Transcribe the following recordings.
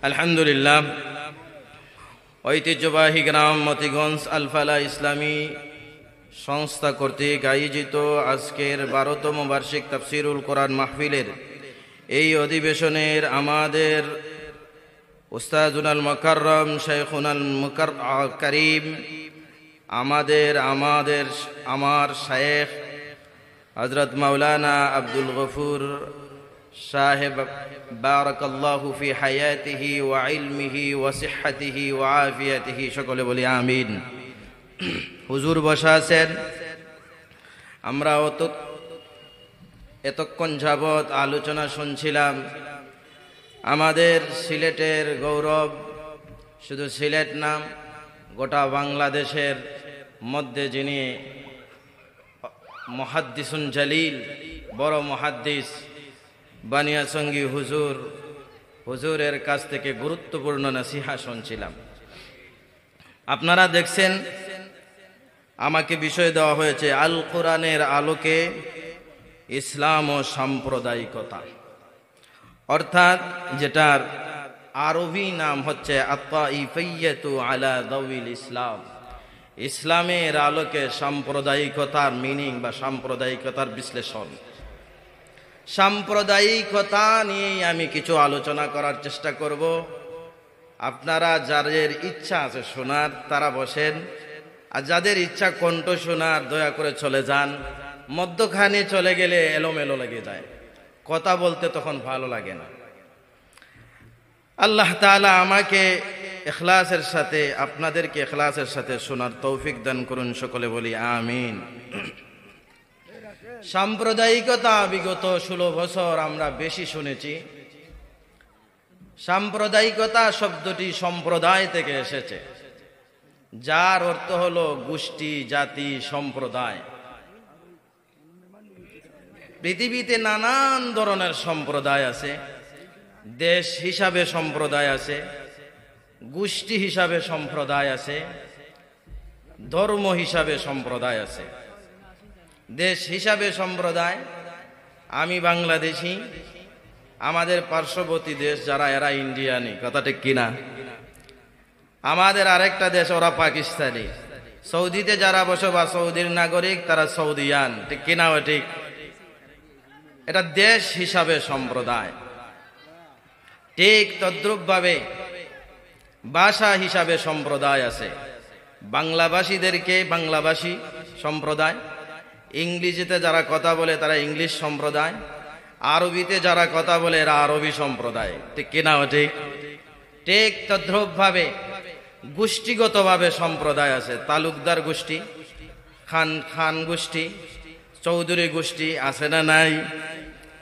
আলহামদুলিল্লাহ, ঐতিহ্যবাহী গ্রাম মতিগঞ্জ আল ফালাহ ইসলামী সংস্থা কর্তৃক আয়োজিত আজকের 12তম বার্ষিক তাফসীরুল কোরআন মাহফিলের এই অধিবেশনের আমাদের উস্তাদুনাল মুকাররম শাইখুনাল কারীম আমার শায়েখ হযরত মাওলানা আব্দুল গফুর সাহেব বারাকাল্লাহু ফি হায়াতিহি ওয়া ইলমিহি ওয়া সিহহাতিহি ওয়া আফিয়াতিহি, সকলে বলি আমিন। হুজুর বসা আছেন, আমরা এতক্ষণ যাবৎ আলোচনা শুনছিলাম। আমাদের সিলেটের গৌরব, শুধু সিলেট নাম, গোটা বাংলাদেশের মধ্যে যিনি মুহাদ্দিসুন জালিল, বড় মুহাদ্দিস বানিয়াচঙ্গী হুজুরের কাছ থেকে গুরুত্বপূর্ণ নসিহা শুনছিলাম। আপনারা দেখছেন, আমাকে বিষয় দেওয়া হয়েছে আল কোরআনের আলোকে ইসলাম ও সাম্প্রদায়িকতা, অর্থাৎ যেটার আরবি নাম হচ্ছে আত-তাইফিয়্যাতু আলা দাওইল ইসলাম। ইসলামের আলোকে সাম্প্রদায়িকতার মিনিং বা সাম্প্রদায়িকতার বিশ্লেষণ। সাম্প্রদায়িকতা নিয়েই আমি কিছু আলোচনা করার চেষ্টা করব। আপনারা যাদের ইচ্ছা আছে শোনার তারা বসেন, আর যাদের ইচ্ছা কণ্ঠ শোনার দয়া করে চলে যান। মধ্যখানে চলে গেলে এলোমেলো লেগে যায়, কথা বলতে তখন ভালো লাগে না। আল্লাহ তাআলা আমাকে ইখলাসের সাথে, আপনাদেরকে ইখলাসের সাথে শোনার তৌফিক দান করুন, সকলে বলি আমিন। সাম্প্রদায়িকতা বিগত 16 বছর আমরা বেশি শুনেছি। সাম্প্রদায়িকতা শব্দটি সম্প্রদায় থেকে এসেছে, যার অর্থ হলো গোষ্ঠী, জাতি, সম্প্রদায়। পৃথিবীতে নানান ধরনের সম্প্রদায় আছে। দেশ হিসাবে সম্প্রদায় আছে, গোষ্ঠী হিসাবে সম্প্রদায় আছে, ধর্ম হিসাবে সম্প্রদায় আছে। দেশ হিসাবে সম্প্রদায়, আমি বাংলাদেশি, আমাদের পার্শ্ববর্তী দেশ যারা এরা ইন্ডিয়ানি, কথা ঠিক কিনা? আমাদের আরেকটা দেশ ওরা পাকিস্তানি। সৌদিতে যারা বসবাস, সৌদির নাগরিক, তারা সৌদিয়ান, ঠিক কিনা? ও ঠিক। এটা দেশ হিসাবে সম্প্রদায়। ঠিক তদ্রূপভাবে ভাষা হিসাবে সম্প্রদায় আছে। বাংলাভাষীদেরকে বাংলাভাষী সম্প্রদায়, ইংরেজিতে যারা কথা বলে তারা ইংলিশ সম্প্রদায়, আরবিতে যারা কথা বলে এরা আরবি সম্প্রদায়, ঠিক কিনা? ঠিক। ঠিক তদ্রূপভাবে গোষ্ঠীগতভাবে সম্প্রদায় আছে। তালুকদার গোষ্ঠী, খান গোষ্ঠী, চৌধুরী গোষ্ঠী আছে না নাই?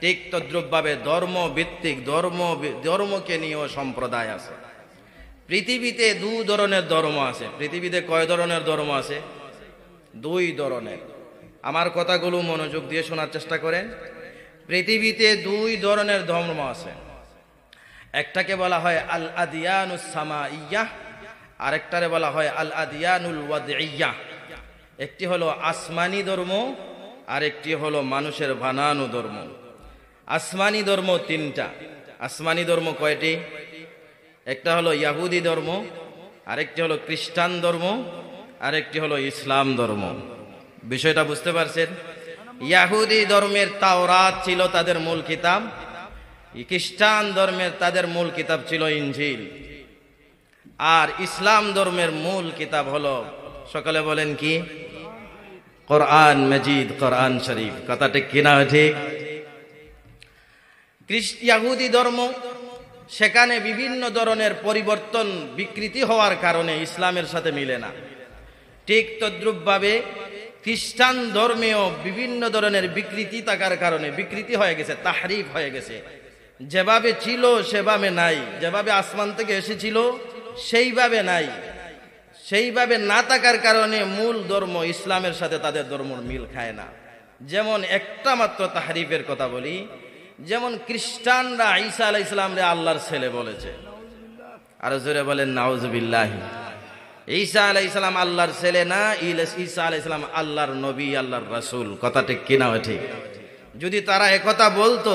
ঠিক তদ্রূপভাবে ধর্মভিত্তিক ধর্মকে নিয়েও সম্প্রদায় আছে। পৃথিবীতে 2 ধরনের ধর্ম আছে। পৃথিবীতে কয় ধরনের ধর্ম আছে? 2 ধরনের। আমার কথাগুলো মনোযোগ দিয়ে শোনার চেষ্টা করেন। পৃথিবীতে 2 ধরনের ধর্ম আছে। একটাকে বলা হয় আল আদিয়ানুস সামাইয়্যাহ, আরেকটারে বলা হয় আল আদিয়ানুল ওয়াদইয়্যাহ। একটি হলো আসমানি ধর্ম, আর একটি হলো মানুষের বানানো ধর্ম। আসমানি ধর্ম 3টা। আসমানি ধর্ম কয়টি? একটা হলো ইহুদি ধর্ম, আরেকটি হলো খ্রিস্টান ধর্ম, আরেকটি হলো ইসলাম ধর্ম। বিষয়টা বুঝতে পারছেন? ইহুদি ধর্মের তাওরাত ছিল তাদের মূল কিতাব, খ্রিস্টান ধর্মের তাদের মূল কিতাব ছিল ইনজিল, আর ইসলাম ধর্মের মূল কিতাব হলো, সকলে বলেন কি? কোরআন মাজিদ, কোরআন শরীফ, কথা ঠিক কিনা? ঠিক। ইহুদি ধর্ম, সেখানে বিভিন্ন ধরনের পরিবর্তন, বিকৃতি হওয়ার কারণে ইসলামের সাথে মিলে না। ঠিক তদ্রূপভাবে খ্রিস্টান ধর্মেও বিভিন্ন ধরনের বিকৃতি থাকার কারণে বিকৃতি হয়ে গেছে, তাহরিফ হয়ে গেছে। যেভাবে ছিল সেভাবে নাই, যেভাবে আসমান থেকে এসেছিল সেইভাবে নাই। সেইভাবে না থাকার কারণে মূল ধর্ম ইসলামের সাথে তাদের ধর্মের মিল খায় না। যেমন একটা মাত্র তাহরিফের কথা বলি, যেমন খ্রিস্টানরা ঈসা আলাইহিস সালামরে আল্লাহর ছেলে বলেছে। আর জোরে বলেন নাউজুবিল্লাহি। ঈসা আলাইহিস সালাম আল্লাহর ছেলে না, ঈসা আলাইহিস সালাম আল্লাহর নবী, আল্লাহর রাসূল, কথা ঠিক কিনা? ঠিক। যদি তারা একথা বলতো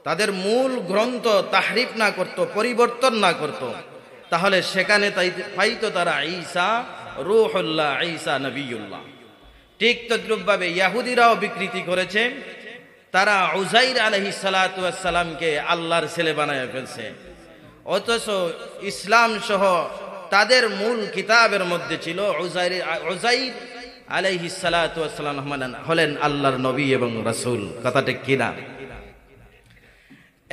তাদের মূল গ্রন্থ তাহরিফ না করত, পরিবর্তন না করত, তাহলে সেখানে পাইতো তারা ঈসা রূহুল্লাহ, ঈসা নবিয়ুল্লাহ। ঠিক তদ্রূপভাবে ইহুদিরাও বিকৃতি করেছে, তারা উযাইর আলাইহিস সালাতু ওয়াস সালামকে আল্লাহর ছেলে বানায় ফেলছে, অথচ ইসলাম সহ তাদের মূল কিতাবের মধ্যে ছিল উযাইর আলাইহিস সালাতু ওয়াস সালাম হলেন আল্লাহর নবী এবং রাসূল। কথাটা কিনা?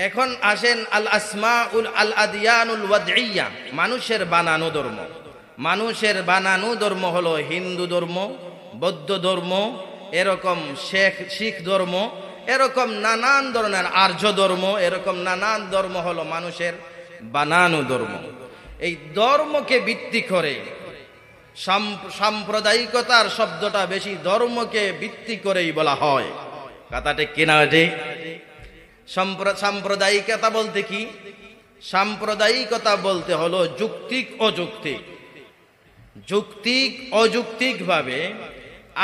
এখন আসেন আল আসমাউল আল আদিয়ানুল ওয়াদইয়া, মানুষের বানানো ধর্ম। মানুষের বানানো ধর্ম হলো হিন্দু ধর্ম, বৌদ্ধ ধর্ম, এরকম শিখ ধর্ম, এরকম নানান ধরনের আর্য ধর্ম, এরকম নানান ধর্ম হলো মানুষের বানানো ধর্ম। এই ধর্মকে ভিত্তি করে সাম্প্রদায়িকতার শব্দটা বেশি ধর্মকে ভিত্তি করেই বলা হয়। কথাটা কিনা? সাম্প্রদায়িকতা বলতে কি? সাম্প্রদায়িকতা বলতে হলো যুক্তিক অযৌক্তিক। যুক্তিক অযৌক্তিক ভাবে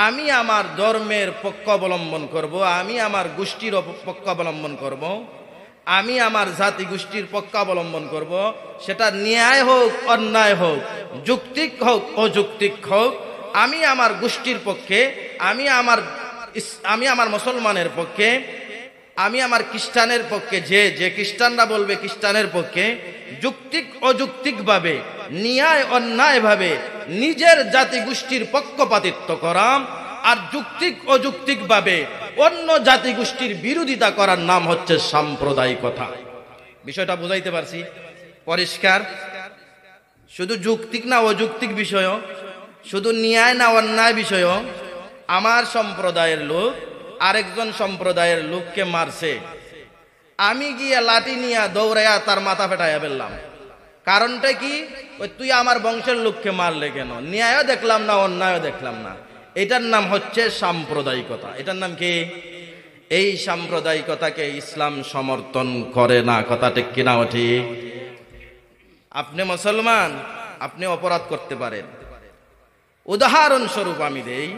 আমি আমার ধর্মের পক্ষ অবলম্বন করব, আমি আমার গোষ্ঠীর পক্ষ অবলম্বন করব, আমি আমার জাতি গোষ্ঠীর পক্ষ অবলম্বন করব, সেটা ন্যায় হোক অন্যায় হোক, যুক্তিক হোক অযৌক্তিক হোক, আমি আমার গোষ্ঠীর পক্ষে, আমি আমার মুসলমানের পক্ষে, আমি আমার খ্রিস্টানের পক্ষে, যে খ্রিস্টানরা বলবে খ্রিস্টানের পক্ষে, যুক্তিক অযৌক্তিক ভাবে, ন্যায় অন্যায় ভাবে নিজের জাতি গোষ্ঠীর পক্ষপাতিত্ব করা আর যুক্তিক অযৌক্তিক ভাবে অন্য জাতি গোষ্ঠীর বিরোধিতা করার নাম হচ্ছে সাম্প্রদায়িকতা। বিষয়টা বুঝাইতে পারছি? পরিষ্কার? শুধু যৌক্তিক না অযৌক্তিক বিষয়, শুধু ন্যায় না অন্যায় বিষয়। আমার সম্প্রদায়ের লোক আরেকজন সম্প্রদায়ের লোককে মারছে, আমি গিয়ে লাঠি নিয়ে দৌড়াইয়া তার মাথা ফেটাইয়া ফেললাম। কারণটা কি? ওই তুই আমার বংশের লোককে মারলে কেন? ন্যায়ও দেখলাম না, অন্যায়ও দেখলাম না। এটার নাম হচ্ছে সাম্প্রদায়িকতা। এটার নাম কি? এই সাম্প্রদায়িকতাকে ইসলাম সমর্থন করে না। কথা ঠিক কিনা? ঠিক। আপনি মুসলমান, আপনি অপরাধ করতে পারেন। উদাহরণস্বরূপ আমি দেই,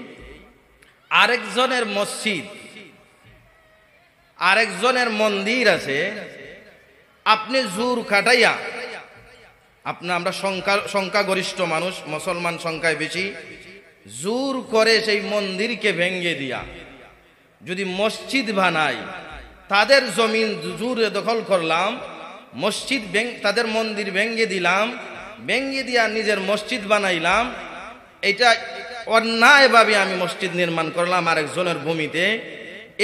আরেকজনের মসজিদ, আরেকজনের মন্দির আছে, আপনি জোর খাটাইয়া, আমরা সংখ্যাগরিষ্ঠ মানুষ, মুসলমান সংখ্যায় বেশি, জোর করে সেই মন্দিরকে ভেঙ্গে দিয়া যদি মসজিদ বানাই, তাদের জমিন জোরে দখল করলাম, মসজিদ তাদের মন্দির ভেঙ্গে দিলাম, ভেঙ্গে দিয়া নিজের মসজিদ বানাইলাম, এটা অন্যায়ভাবে আমি মসজিদ নির্মাণ করলাম আরেকজনের ভূমিতে,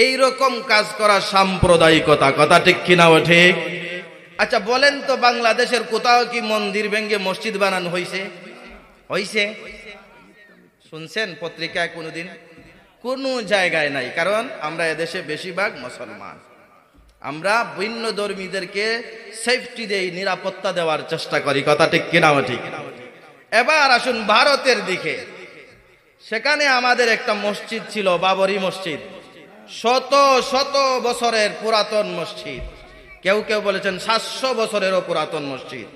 এইরকম কাজ করা সাম্প্রদায়িকতা। কথা ঠিক কিনা? ঠিক। আচ্ছা বলেন তো, বাংলাদেশের কোথাও কি মন্দির ভেঙ্গে মসজিদ বানানো হয়েছে? হয়েছে? শুনছেন পত্রিকায় কোনোদিন? কোনো জায়গায় নাই। কারণ আমরা এদেশে বেশিরভাগ মুসলমান, আমরা ভিন্ন ধর্মীদেরকে সেফটি দেই, নিরাপত্তা দেওয়ার চেষ্টা করি। কথা ঠিক কিনা? ঠিক। এবার আসুন ভারতের দিকে। সেখানে আমাদের একটা মসজিদ ছিল, বাবরি মসজিদ, শত শত বছরের পুরাতন মসজিদ। কেউ কেউ বলেছেন 700 বছরেরও পুরাতন মসজিদ।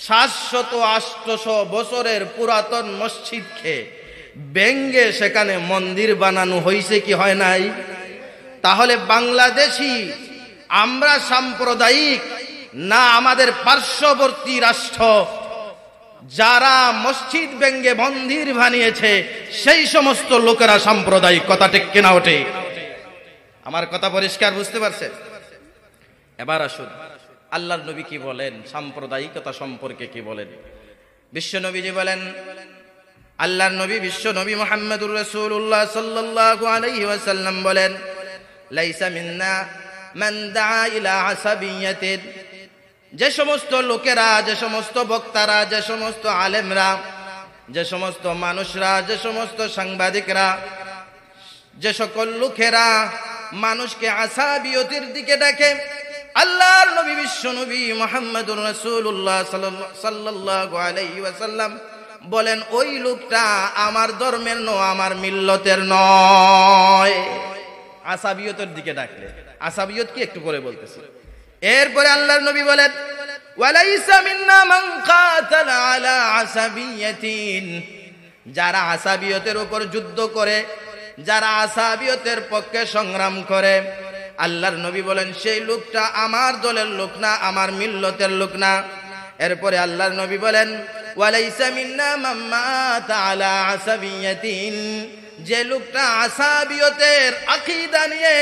700-800 বছরের পুরাতন মসজিদকে ভেঙ্গে সেখানে মন্দির বানানো হয়েছে কি হয় নাই? তাহলে বাংলাদেশি আমরা সাম্প্রদায়িক না আমাদের পার্শ্ববর্তী রাষ্ট্র যারা মসজিদ ভেঙ্গে মন্দির বানিয়েছে সেই সমস্ত লোকেরা সাম্প্রদায়িক? কথা ঠিক কিনা? ওঠে? আমার কথা পরিষ্কার বুঝতে পারছেন? এবার আসুন আল্লাহর নবী কি বলেন সাম্প্রদায়িকতা সম্পর্কে, কি বলেন? বিশ্ব নবীজি বলেন, আল্লাহর নবী বিশ্ব নবী মুহাম্মদুর রাসূলুল্লাহ সাল্লাল্লাহু আলাইহি ওয়াসাল্লাম বলেন, লাইসা মিন্না মান দাআ ইলা আসাবিয়্যাতিন, যে সমস্ত লোকেরা, যে সমস্ত বক্তারা, যে সমস্ত আলেমরা, যে সমস্ত মানুষরা, যে সমস্ত সাংবাদিকরা, যে সকল লোকেরা মানুষকে আসাবিয়তের দিকে ডাকে, আল্লাহর নবী বিশ্ব নবী মুহাম্মদুর রাসূলুল্লাহ সাল্লাল্লাহু আলাইহি ওয়াসাল্লাম বলেন, ওই লোকটা আমার ধর্মের নয়, আমার মিল্লতের নয়। আসাবিয়তের দিকে ডাকলে, আসাবিয়ত কি একটু পরে বলতেছি। এরপরে আল্লাহর নবী বলেন, ওয়ালাইসা মিন্না মান কাতালা আলা আসাবিয়াতিন, যারা আসাবিয়তের উপর যুদ্ধ করে, যারা আসাবিয়তের পক্ষে সংগ্রাম করে, আল্লাহর নবী বলেন সেই লোকটা আমার দলের লোক না, আমার মিল্লতের লোক না। এরপরে আল্লাহর নবী বলেন ওয়ালাইসা মিন্না মান মাতা আলা আসাবিয়াতিন, যে লোকটা আসাবিয়তের আকীদা নিয়ে,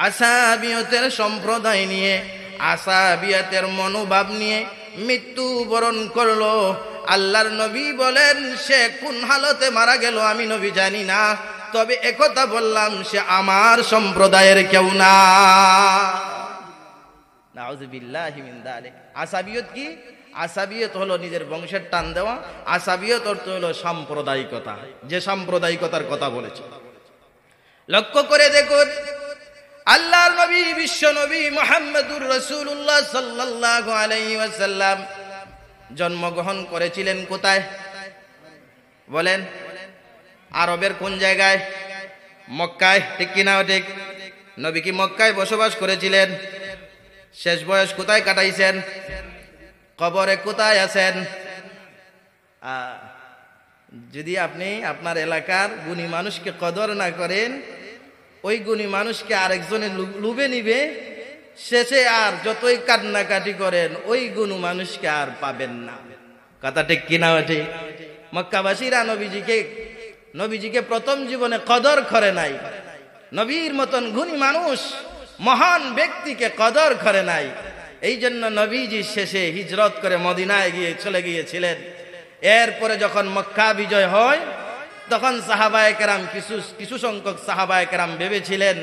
আসাবিয়তের সম্প্রদায় নিয়ে, আসাবিয়তের মনোভাব নিয়ে মৃত্যুবরণ করলো, আল্লাহর নবী বলেন সে কোন হালতে মারা গেল আমি নবী জানি না, তবে একথা বললাম সে আমার সম্প্রদায়ের কেউ না। নাউযুবিল্লাহি মিন যালিক। আসাবিয়ত কি? আসাবিয়ত হলো নিজের বংশের টান দেওয়া, আসাবিয়ত অর্থ হলো সাম্প্রদায়িকতা, যে সাম্প্রদায়িকতার কথা বলেছে। লক্ষ্য করে দেখুন আল্লাহর নবী বিশ্ব নবী মুহাম্মদুর রাসূলুল্লাহ সাল্লাল্লাহু আলাইহি ওয়াসাল্লাম জন্মগ্রহণ করেছিলেন কোথায় বলেন? আরবের কোন জায়গায়? মক্কায়, ঠিক কিনা ঠিক? নবী কি মক্কায় বসবাস করেছিলেন? শেষ বয়স কোথায় কাটাইছেন? কবরে কোথায় আছেন? যদি আপনি আপনার এলাকার গুণী মানুষকে কদর না করেন, ওই গুণী মানুষকে আরেকজনে লুবে নিবে, শেষে আর যতই কান্নাকাটি করেন ওই গুণী মানুষকে আর পাবেন না। কথা ঠিক কিনা ঠিক? মক্কাবাসীরা নবীজিকে প্রথম জীবনে কদর করে নাই, নবীর মতন গুণী মানুষ মহান ব্যক্তিকে কদর করে নাই। এই জন্য নবীজি শেষে হিজরত করে মদিনায় গিয়ে চলে গিয়েছিলেন। এরপরে যখন মক্কা বিজয় হয় তখন সাহাবায়ে কেরাম কিছু সংখ্যক সাহাবায়ে কেরাম ভেবেছিলেন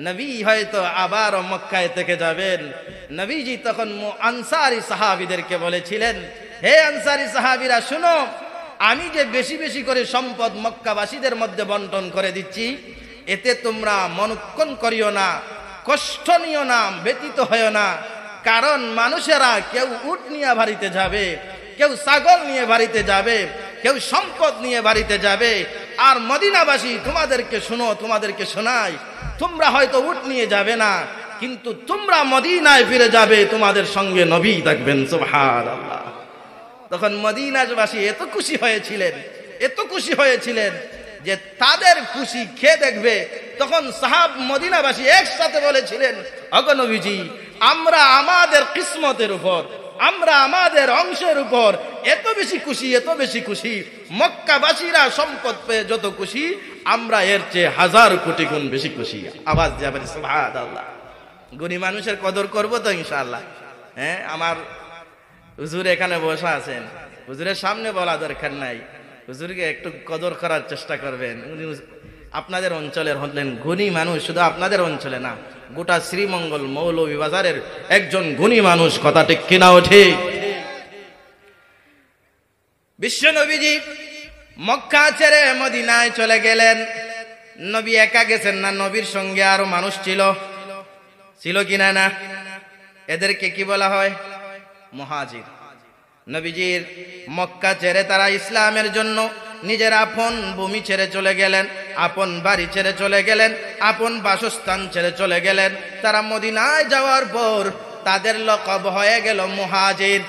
নবী হয়তো আবার মক্কায় থেকে যাবেন। নবীজি তখন আনসারী সাহাবীদেরকে বলেছিলেন, হে আনসারী সাহাবীরা শুনো, আমি যে বেশি বেশি করে সম্পদ মক্কাবাসীদের মধ্যে বন্টন করে দিচ্ছি, এতে তোমরা মনক্ষণ করিও না, কষ্ট নিও না, ব্যতীত হইও না। কারণ মানুষেরা কেউ উট নিয়ে বাড়িতে যাবে, কেউ ছাগল নিয়ে বাড়িতে যাবে, কেউ সম্পদ নিয়ে বাড়িতে যাবে। আর মদিনাবাসী তোমাদেরকে শোনাই, তোমরা হয়তো উট নিয়ে যাবে না, কিন্তু তোমরা মদিনায় ফিরে যাবে, তোমাদের সঙ্গে নবী থাকবেন। সুবহানাল্লাহ। তখন মদিনাবাসী এত খুশি হয়েছিলেন যে তাদের খুশি খেয়ে দেখবে। তখন মদিনাবাসী একসাথে বলেছিলেন, ওগো নবীজি, আমরা আমাদের কিসমতের উপর, আমরা আমাদের অংশের উপর এত বেশি খুশি, মক্কাবাসীরা সম্পদ পেয়ে যত খুশি, আমরা এর চেয়ে 1000 কোটি গুণ বেশি খুশি। আওয়াজ দিয়ে বলি সুবহানাল্লাহ। গুণী মানুষের কদর করবো তো ইনশাআল্লাহ। হ্যাঁ, আমার হুজুর এখানে বসা আছেন, হুজুরের সামনে বলা দরকার নাই, হুজুরকে একটু কদর করার চেষ্টা করবেন। আপনাদের অঞ্চলের হলেন গুণী মানুষ, শুধু আপনাদের অঞ্চলে না, গোটা শ্রীমঙ্গল মৌলভীবাজারের একজন গুণী মানুষ। কথা ঠিক কিনা ওঠে? বিশ্ব নবীজি মক্কা ছেড়ে মদিনায় চলে গেলেন। নবী একা গেছেন না, নবীর সঙ্গে আরো মানুষ ছিল কিনা না? এদেরকে কি বলা হয়? মুহাজির। নবীজির মক্কা ছেড়ে তারা ইসলামের জন্য নিজের আপন ভূমি ছেড়ে চলে গেলেন, আপন বাড়ি ছেড়ে চলে গেলেন, আপন বাসস্থান ছেড়ে চলে গেলেন। তারা মদিনায় যাওয়ার পর তাদের লকব হয়ে গেল মুহাজির।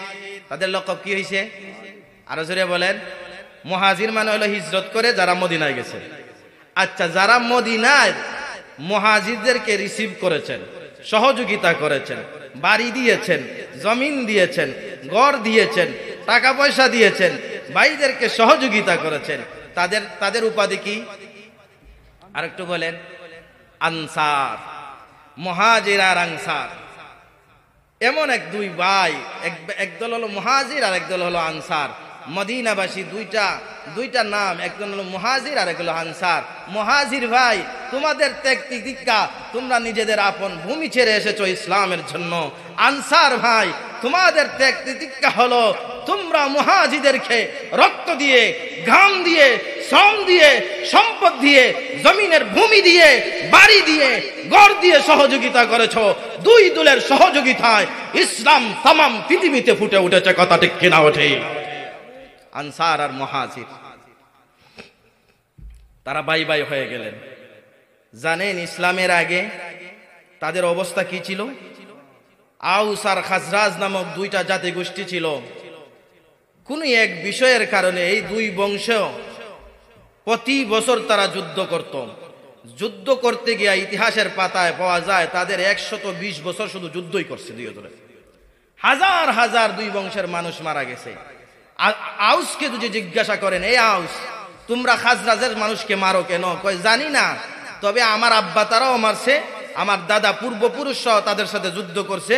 তাদের লকব কি হয়েছে? আরো জোরে বলেন। মুহাজির মানে হলো হিজরত করে যারা মদিনায় গেছে। আচ্ছা, যারা মদিনায় মুহাজিরদেরকে রিসিভ করেছেন, সহযোগিতা করেছেন, বাড়ি দিয়েছেন, জমিন দিয়েছেন, ঘর দিয়েছেন, টাকা পয়সা দিয়েছেন, ভাইদেরকে সহযোগিতা করেছেন, তাদের উপাধি কি? আরেকটু বলেন। আনসার। মুহাজির আর আনসার এমন দুই ভাই, একদল হলো মুহাজির আর একদল হলো আনসার। মদিনাবাসী দুইটা নাম, একজন হলো মুহাজির আর একজন হলো আনসার। মুহাজির ভাই, তোমাদের ত্যাগ তিতিক্ষা, তোমরা নিজেদের আপন ভূমি ছেড়ে এসেছো ইসলামের জন্য। আনসার ভাই, তোমাদের ত্যাগ তিতিক্ষা হলো তোমরা মুহাজিরদেরকে রক্ত দিয়ে, ঘাম দিয়ে, শ্রম দিয়ে, সম্পদ দিয়ে, জমিনের ভূমি দিয়ে, বাড়ি দিয়ে, ঘর দিয়ে সহযোগিতা করেছো। দুই দলের সহযোগিতায় ইসলাম তামাম পৃথিবীতে ফুটে উঠেছে। কথা ঠিক কিনা ওঠে? আনসার আর মুহাজির তারা ভাই হয়ে গেলেন। জানেন ইসলামের আগে তাদের অবস্থা কি ছিল? আউস আর খাজরাজ নামক দুইটা জাতি গোষ্ঠী ছিল। কোন এক বিষয়ের কারণে এই দুই বংশ প্রতি বছর তারা যুদ্ধ করত। যুদ্ধ করতে গিয়া ইতিহাসের পাতায় পাওয়া যায় তাদের 120 বছর শুধু যুদ্ধই করছে দুই ধরে, হাজার হাজার দুই বংশের মানুষ মারা গেছে। আউসকে যদি জিজ্ঞাসা করেন, এই আউস তোমরা খাজরাজের মানুষকে মারো কেন? কয় জানি না, তবে আমার আব্বা তারাও মারছে, আমার দাদা পূর্বপুরুষরাও তাদের সাথে যুদ্ধ করছে,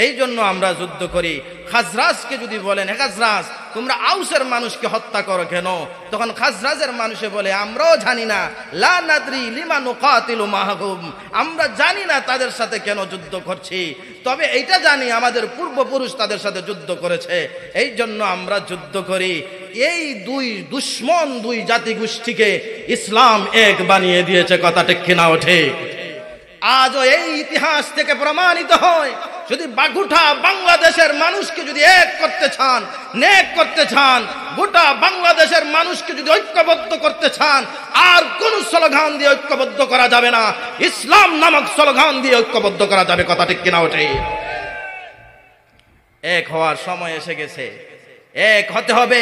এই জন্য আমরা যুদ্ধ করি। খাজরাজকে যদি বলেন, হে খাজরাজ তোমরা আউসের মানুষকে হত্যা করো কেন? তখন খাজরাজের মানুষে বলে, আমরাও জানি না, লা নাদরি লিমা নুকাতিলু মাহুম, আমরা জানি না তাদের সাথে কেন যুদ্ধ করছি, তবে এইটা জানি আমাদের পূর্বপুরুষ তাদের সাথে যুদ্ধ করেছে, এই জন্য আমরা যুদ্ধ করি। এই দুই দুশ্মন দুই জাতিগোষ্ঠীকে ইসলাম এক বানিয়ে দিয়েছে, কথা ঠিক কিনা ওঠে? আজও এই ইতিহাস থেকে প্রমাণিত হয়, যদি গোটা বাংলাদেশের মানুষকে যদি এক করতে চান, নেক করতে চান, গোটা বাংলাদেশের মানুষকে যদি ঐক্যবদ্ধ করতে চান, আর কোন স্লোগান দিয়ে ঐক্যবদ্ধ করা যাবে না, ইসলাম নামক স্লোগান দিয়ে ঐক্যবদ্ধ করা যাবে, কথা ঠিক কিনা ওঠে? এক হওয়ার সময় এসে গেছে, এক হতে হবে,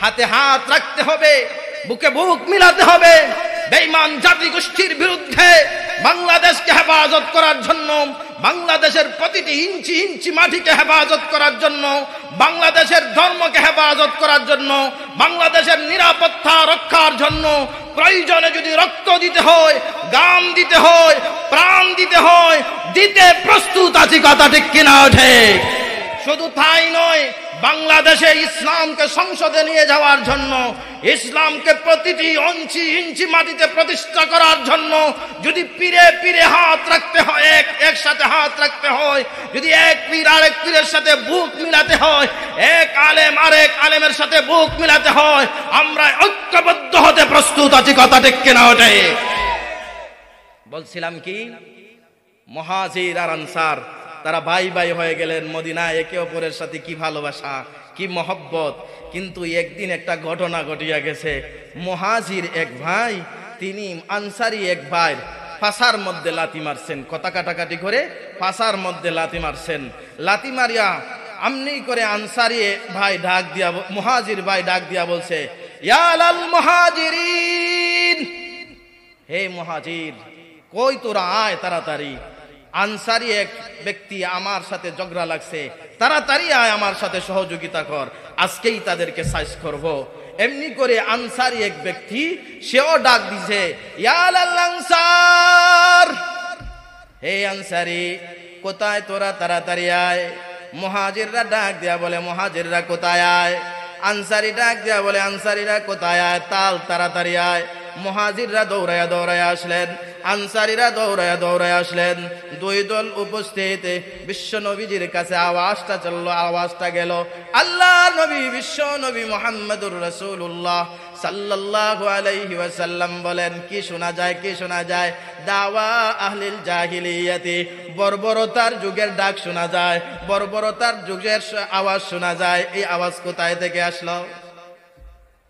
হাতে হাত রাখতে হবে, বুকে বুক মিলাতে হবে। বেঈমান জাতিগোষ্ঠীর বিরুদ্ধে বাংলাদেশকে হেফাজত করার জন্য, বাংলাদেশের প্রতিটি ইঞ্চি ইঞ্চি মাটিকে হেফাজত করার জন্য, বাংলাদেশের ধর্মকে হেফাজত করার জন্য, বাংলাদেশের নিরাপত্তা রক্ষার জন্য প্রয়োজনে যদি রক্ত দিতে হয়, গাম দিতে হয়, প্রাণ দিতে হয়, দিতে প্রস্তুত আছি, কথা ঠিক কিনা ওঠে? শুধু তাই নয়, বাংলাদেশে ইসলামকে সংসদে নিয়ে যাওয়ার জন্য, ইসলামকে প্রতিটি ইঞ্চি ইঞ্চি মাটিতে প্রতিষ্ঠা করার জন্য যদি পীরে পীরে হাত রাখতে হয়, একসাথে হাত রাখতে হয়, যদি এক পীর আরেক পীরের সাথে বুক মিলাতে হয়, এক আলেম আরেক আলেমের সাথে বুক মিলাতে হয়, আমরা ঐক্যবদ্ধ হতে প্রস্তুত আছি, কথা ঠিক কিনা ওঠে? বলছিলাম কি, মুহাজির আর আনসার তারা ভাই ভাই হয়ে গেলেন মদিনায়, একে অপরের সাথে কি ভালোবাসা, কি মহব্বত। কিন্তু একদিন একটা ঘটনা ঘটিয়া গেছে, মুহাজির এক ভাই তিনি আনসারি এক ভাই ফাঁসার মধ্যে লাথি মারছেন, কথা কাটাকাটি করে ফাঁসার মধ্যে লাথি মারছেন। লাথি মারিয়া আমনি করে আনসারি ভাই ডাক দিয়া, মুহাজির ভাই ডাক দিয়া বলছে, ইয়া লাল মুহাজিরিন, হে মুহাজির কই তোরা, আয় তাড়াতাড়ি। আনসারি এক ব্যক্তি আমার সাথে ঝগড়া লাগছে, তাড়াতাড়ি আয় আমার সাথে সহযোগিতা কর, আজকেই তাদেরকে সাইজ করব। এমনি করে আনসারি এক ব্যক্তি সেও ডাক দিছে, ইয়া লাল আনসার, হে আনসারি কোথায় তোরা, তাড়াতাড়ি আয়। মুহাজিররা ডাক দিয়া বলে, মুহাজিররা কোথায় আয়। আনসারি ডাক দিয়া বলে, আনসারিরা কোথায় আয়, তাল তাড়াতাড়ি আয়। মুহাজিররা দৌড়ায়া দৌড়ায়া আসলেন, আনসারিরা দৌড়ায়া দৌড়ায়া আসলেন। দুই দল উপস্থিত, বিশ্ব নবীজির কাছে আওয়াজটা চললো, আওয়াজটা গেল, আল্লাহ নবী বিশ্ব নবী মুহাম্মদুর রাসূলুল্লাহ সাল্লাল্লাহু আলাইহি ওয়াসাল্লাম বলেন, কি শোনা যায়, কি শোনা যায়? দাওয়া আহলিল জাহিলিয়াতি, বর্বরতার যুগের ডাক শোনা যায়, বর্বরতার যুগের আওয়াজ শোনা যায়। এই আওয়াজ কোথায় থেকে আসলো?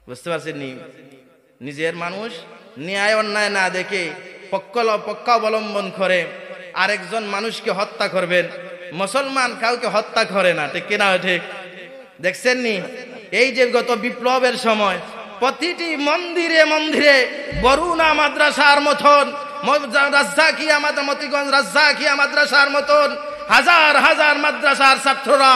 বুঝতে পারছেন নি? নিজের মানুষ ন্যায় অন্যায় না দেখে পক্ষ অবলম্বন করে আরেকজন মানুষকে হত্যা করবেন। মুসলমান কাউকে হত্যা করে না, ঠিক কিনা? ঠিক দেখছেন নি? এই যে গত বিপ্লবের সময় প্রতিটি মন্দিরে মন্দিরে বরুণা মাদ্রাসার মতন, রাজ্জাকিয়া মতিগঞ্জ রাজ্জাকিয়া মাদ্রাসার মতন হাজার হাজার মাদ্রাসার ছাত্ররা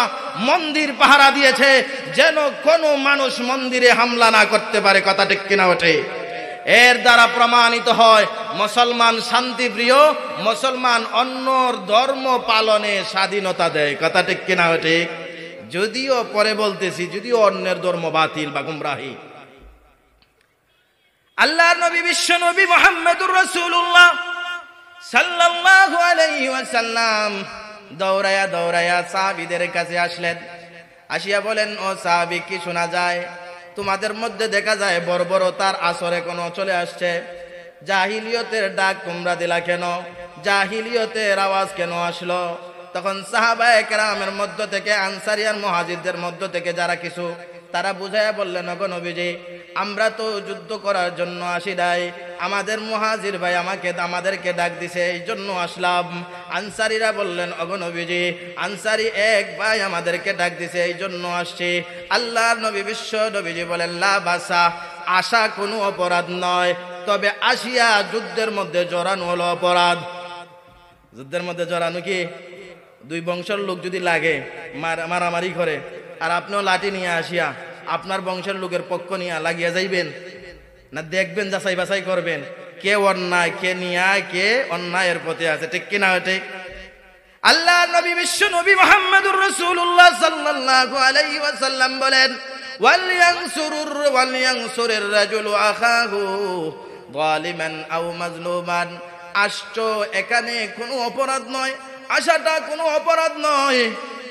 মন্দির পাহারা দিয়েছে, যেন কোনো মানুষ মন্দিরে হামলা না করতে পারে, কথা ঠিক কিনা ওঠে? এর দ্বারা প্রমাণিত হয় মুসলমান শান্তিপ্রিয়, মুসলমান অন্যর ধর্ম পালনে স্বাধীনতা দেয়, কথা ঠিক কিনা ওঠে? যদিও পরে বলতেছি, যদিও অন্যের ধর্ম বাতিল বা গুমরাহি। আল্লাহর নবী বিশ্ব নবী মুহাম্মদুর রাসূলুল্লাহ সাল্লাল্লাহু আলাইহি ওয়াসাল্লাম দৌড়ায়া দৌড়ায়া সাহাবীদের কাছে আসলেন। আসিয়া বলেন, ও সাহাবী কি শোনা যায়? তোমাদের মধ্যে দেখা যায় বর্বরতার আসর এখনো চলে আসছে, জাহিলিয়তের ডাক তোমরা দিলা কেন? জাহিলিয়তের আওয়াজ কেন আসলো? তখন সাহাবায়ে কেরামের মধ্য থেকে, আনসারী আর মুহাজিরদের মধ্য থেকে যারা কিছু, তারা বুঝাইয়া বললেন, ওগো নবীজি আমরা তো যুদ্ধ করার জন্য আসি নাই, আমাদের মুহাজির ভাই আমাদেরকে ডাক দিছে, এই জন্য আসলাম। আনসারীরা বললেন, ওগো নবীজি আনসারী এক ভাই আমাদেরকে ডাক দিছে, এই জন্য আসছি। আল্লাহর নবী বিশ্ব নবীজি বলেন, লা বাসা, আশা কোনো অপরাধ নয়, তবে আসিয়া যুদ্ধের মধ্যে জড়ানো হলো অপরাধ। যুদ্ধের মধ্যে জড়ানো কি? দুই বংশের লোক যদি লাগে মারামারি করে, আর আপনিও লাঠি নিয়ে আসিয়া আপনার বংশের লোকের পক্ষ নিয়ে লাগিয়া যাইবেন না দেখবেন, যাচাই বাছাই করবেন কে অন্যায়, কে নিয়ায়, কে অন্যায়ের পথে আছে, ঠিক কিনা? ঠিক। আল্লাহ নবী বিশ্ব নবী মুহাম্মদুর রাসূলুল্লাহ সাল্লাল্লাহু আলাইহি ওয়াসাল্লাম বলেন, ওয়ালিয়ানসুরুর রাজুলু আখাহু যালিমান আও মাজলুমান। আসছো এখানে কোনো অপরাধ নয়, আসাটা কোনো অপরাধ নয়,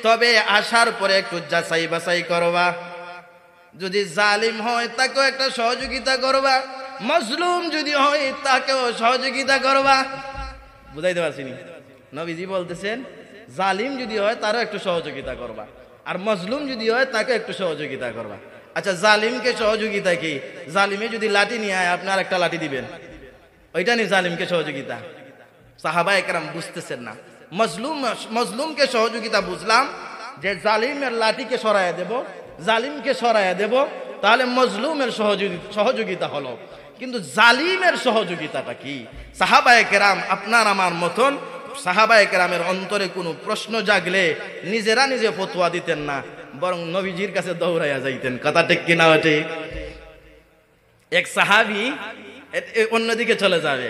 তবে আসার পরে একটু যাচাই বাছাই করবা। যদি জালিম হয় তাকেও একটা সহযোগিতা করবা, মজলুম যদি হয় তাকেও সহযোগিতা করবা। বুঝাইতে পারছিনি? নবীজি বলতেছেন জালিম যদি হয় তারও একটু সহযোগিতা করবা, আর মজলুম যদি হয় তাকে একটু সহযোগিতা করবা। আচ্ছা, জালিমকে সহযোগিতা কি? জালিমে যদি লাঠি নিয়ে আয় আপনি আর একটা লাঠি দিবেন, ওইটা নি জালিমকে সহযোগিতা? সাহাবায়ে কেরাম বুঝতেছেন না। মজলুমকে সহযোগিতা বুঝলাম যে জালিমের লাঠিকে সরাইয়া দেব, জালিমকে সরাইয়া দেব, তাহলে মজলুমের সহযোগিতা হলো। কিন্তু জালিমের সহযোগিতাটা কি? সাহাবায়ে কেরাম আপনার আমার মতন সাহাবায়ে কেরামের অন্তরে কোনো প্রশ্ন জাগলে নিজেরা নিজে ফতোয়া দিতেন না, বরং নবীজির কাছে দৌড়াইয়া যাইতেন। কথা ঠিক কিনা? ঠিক। এক সাহাবী, অন্যদিকে চলে যাবে,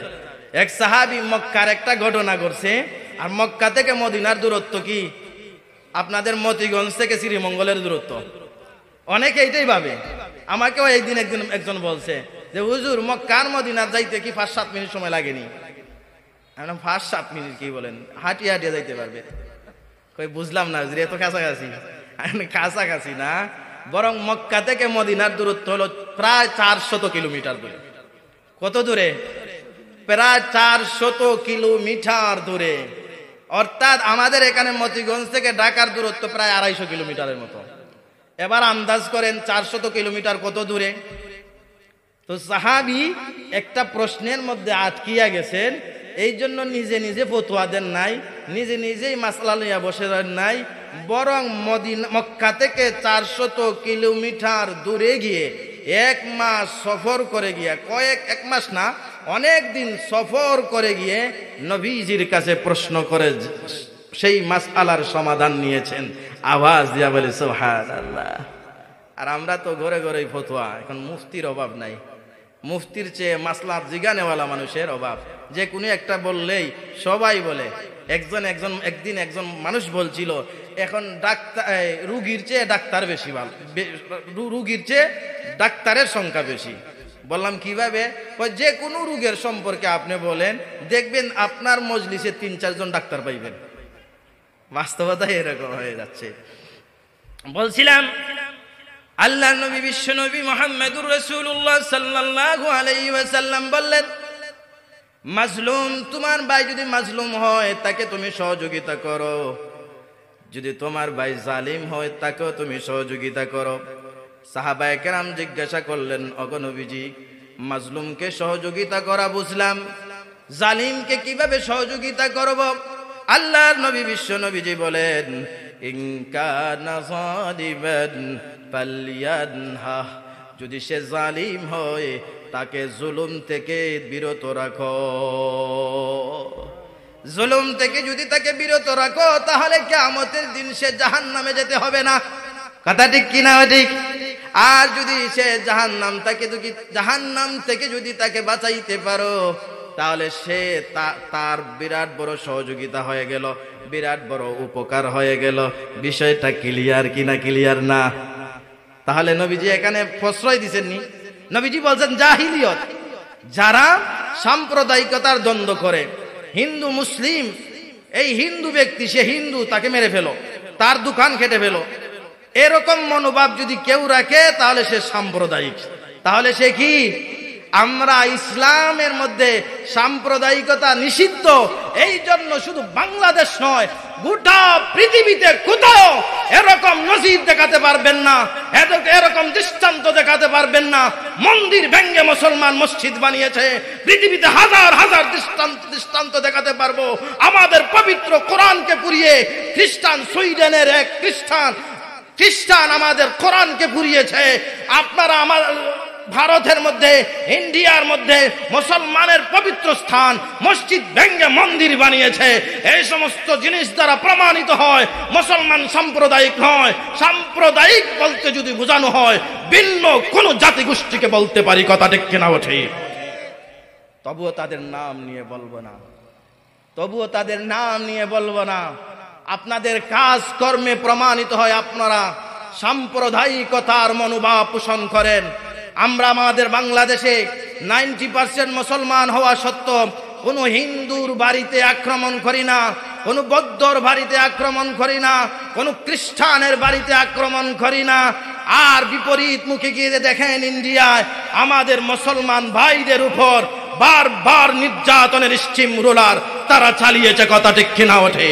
এক সাহাবী মক্কার একটা ঘটনা করছে। আর মক্কা থেকে মদিনার দূরত্ব কি? আপনাদের মতিগঞ্জ থেকে শ্রীমঙ্গলের দূরত্ব। অনেকে এইটাই ভাবে। আমাকেও একজন বলছে যে হুজুর মক্কার মদিনার যাইতে কি 5-7 মিনিট সময় লাগেনি? আমি 5-7 মিনিট কি বলেন, হাঁটিয়ে হাঁটিয়ে যাইতে পারবে। কই বুঝলাম না হুজুর, এত কাছাকাছি? কাছাকাছি না, বরং মক্কা থেকে মদিনার দূরত্ব হলো প্রায় 400 কিলোমিটার দূরে। কত দূরে? প্রায় 400 কিলোমিটার দূরে। অর্থাৎ আমাদের এখানে মতিগঞ্জ থেকে ঢাকার দূরত্ব প্রায় 250 কিলোমিটারের মতো। এবার আন্দাজ করেন 400 কিলোমিটার কত দূরে। তো সাহাবী একটা প্রশ্নের মধ্যে আটকিয়া গেছেন, এই জন্য নিজে নিজে ফতোয়া দেন নাই, নিজে নিজেই মাসলা লইয়া বসে নাই, বরং মক্কা থেকে 400 কিলোমিটার দূরে গিয়ে 1 মাস সফর করে গিয়া, এক মাস না, অনেক দিন সফর করে গিয়ে নবীজির কাছে প্রশ্ন করে সেই মাসআলার সমাধান নিয়েছেন। আওয়াজ দিয়া বলে সুবহানাল্লাহ। আর আমরা তো ঘরে ঘরেই ফতোয়া। এখন মুফতির অভাব নাই, মুফতির চেয়ে মাসলা জিজ্ঞানেওয়ালা মানুষের অভাব। যে কোনো একটা বললেই সবাই বলে। একদিন একজন মানুষ বলছিল এখন রুগীর চেয়ে ডাক্তার বেশি ভালো, রুগীর চেয়ে ডাক্তারের সংখ্যা বেশি। বললাম কিভাবে? যে কোনো রোগের সম্পর্কে আপনি বলেন, দেখবেন আপনার মজলিসে 3-4 জন ডাক্তার পাইবেন। বাস্তবতা এরকম হয়ে যাচ্ছে। বলছিলাম আল্লাহ নবী বিশ্ব নবী মুহাম্মদুর রাসূলুল্লাহ সাল্লাল্লাহু আলাইহি ওয়াসাল্লাম বললেন, মাজলুম, তোমার ভাই যদি মাজলুম হয় তাকে তুমি সহযোগিতা করো, যদি তোমার ভাই জালিম হয় তাকেও তুমি সহযোগিতা করো। সাহাবায়ে কেরাম জিজ্ঞাসা করলেন, ওগো নবীজি, মাজলুমকে সহযোগিতা করা বুঝলাম, জালিমকে কিভাবে সহযোগিতা করব? আল্লাহর নবী বিশ্ব নবীজি বলেন, ইন কানা যালিমান ফালয়ানহা, যদি সে জালিম হয় তাকে জুলুম থেকে বিরত রাখো। জুলুম থেকে যদি তাকে বিরত রাখো তাহলে কিয়ামতের দিন সে জাহান্নামে যেতে হবে না। কথা ঠিক কিনা? ঠিক। আর যদি সে জাহান্নাম থেকে যদি তাকে বাঁচাইতে পারো তাহলে সে তার বিরাট বড় সহযোগিতা হয়ে গেল, বিরাট বড় উপকার হয়ে গেল। বিষয়টা ক্লিয়ার কিনা? ক্লিয়ার না? তাহলে নবীজি এখানে প্রশ্রয় দিচ্ছেননি। নবীজি বলছেন জাহিলিয়ত, যারা সাম্প্রদায়িকতার দ্বন্দ্ব করে, হিন্দু মুসলিম, এই হিন্দু ব্যক্তি সে হিন্দু, তাকে মেরে ফেলো, তার দোকান কেটে ফেলো, এরকম মনোভাব যদি কেউ রাখে তাহলে সে সাম্প্রদায়িক। তাহলে সে কি? আমরা ইসলামের মধ্যে সাম্প্রদায়িকতা নিষিদ্ধ, এই জন্য শুধু বাংলাদেশ নয় গোটা পৃথিবীতে কোথাও এরকম নজির দেখাতে পারবেন না, এরকম দৃষ্টান্ত দেখাতে পারবেন না। মন্দির ভেঙে মুসলমান মসজিদ বানিয়েছে, পৃথিবীতে হাজার হাজার দৃষ্টান্ত দেখাতে পারবো। আমাদের পবিত্র কোরআনকে পুড়িয়ে খ্রিস্টান, সুইডেনের এক খ্রিস্টান আমাদের কোরআনকে পুড়িয়েছে। আপনারা আমার ভারতের মধ্যে, ইন্ডিয়ার মধ্যে মুসলমানের পবিত্র স্থান মসজিদ ভেঙ্গে মন্দির বানিয়েছে। এই সমস্ত জিনিস দ্বারা প্রমাণিত হয় মুসলমান সাম্প্রদায়িক নয়। সাম্প্রদায়িক বলতে যদি বোঝানো হয় ভিন্ন কোন জাতিগোষ্ঠীকে বলতে পারি, কথা ঠিক কিনা ওঠে। তবুও তাদের নাম নিয়ে বলবো না, তবুও তাদের নাম নিয়ে বলবো না। আপনাদের কাজ কর্মে প্রমাণিত হয় আপনারা সাম্প্রদায়িকতার মনোভাব পোষণ করেন। আমরা আমাদের বাংলাদেশে 90% মুসলমান হওয়া সত্ত্বেও কোনো হিন্দুর বাড়িতে আক্রমণ করি না, কোনো বৌদ্ধর বাড়িতে আক্রমণ করি না, কোনো খ্রিস্টানের বাড়িতে আক্রমণ করি না। আর বিপরীত মুখে গিয়ে দেখেন ইন্ডিয়ায় আমাদের মুসলমান ভাইদের উপর বারবার নির্যাতনের স্টিম রোলার তারা চালিয়েছে, কথা ঠিক কিনা ওঠে।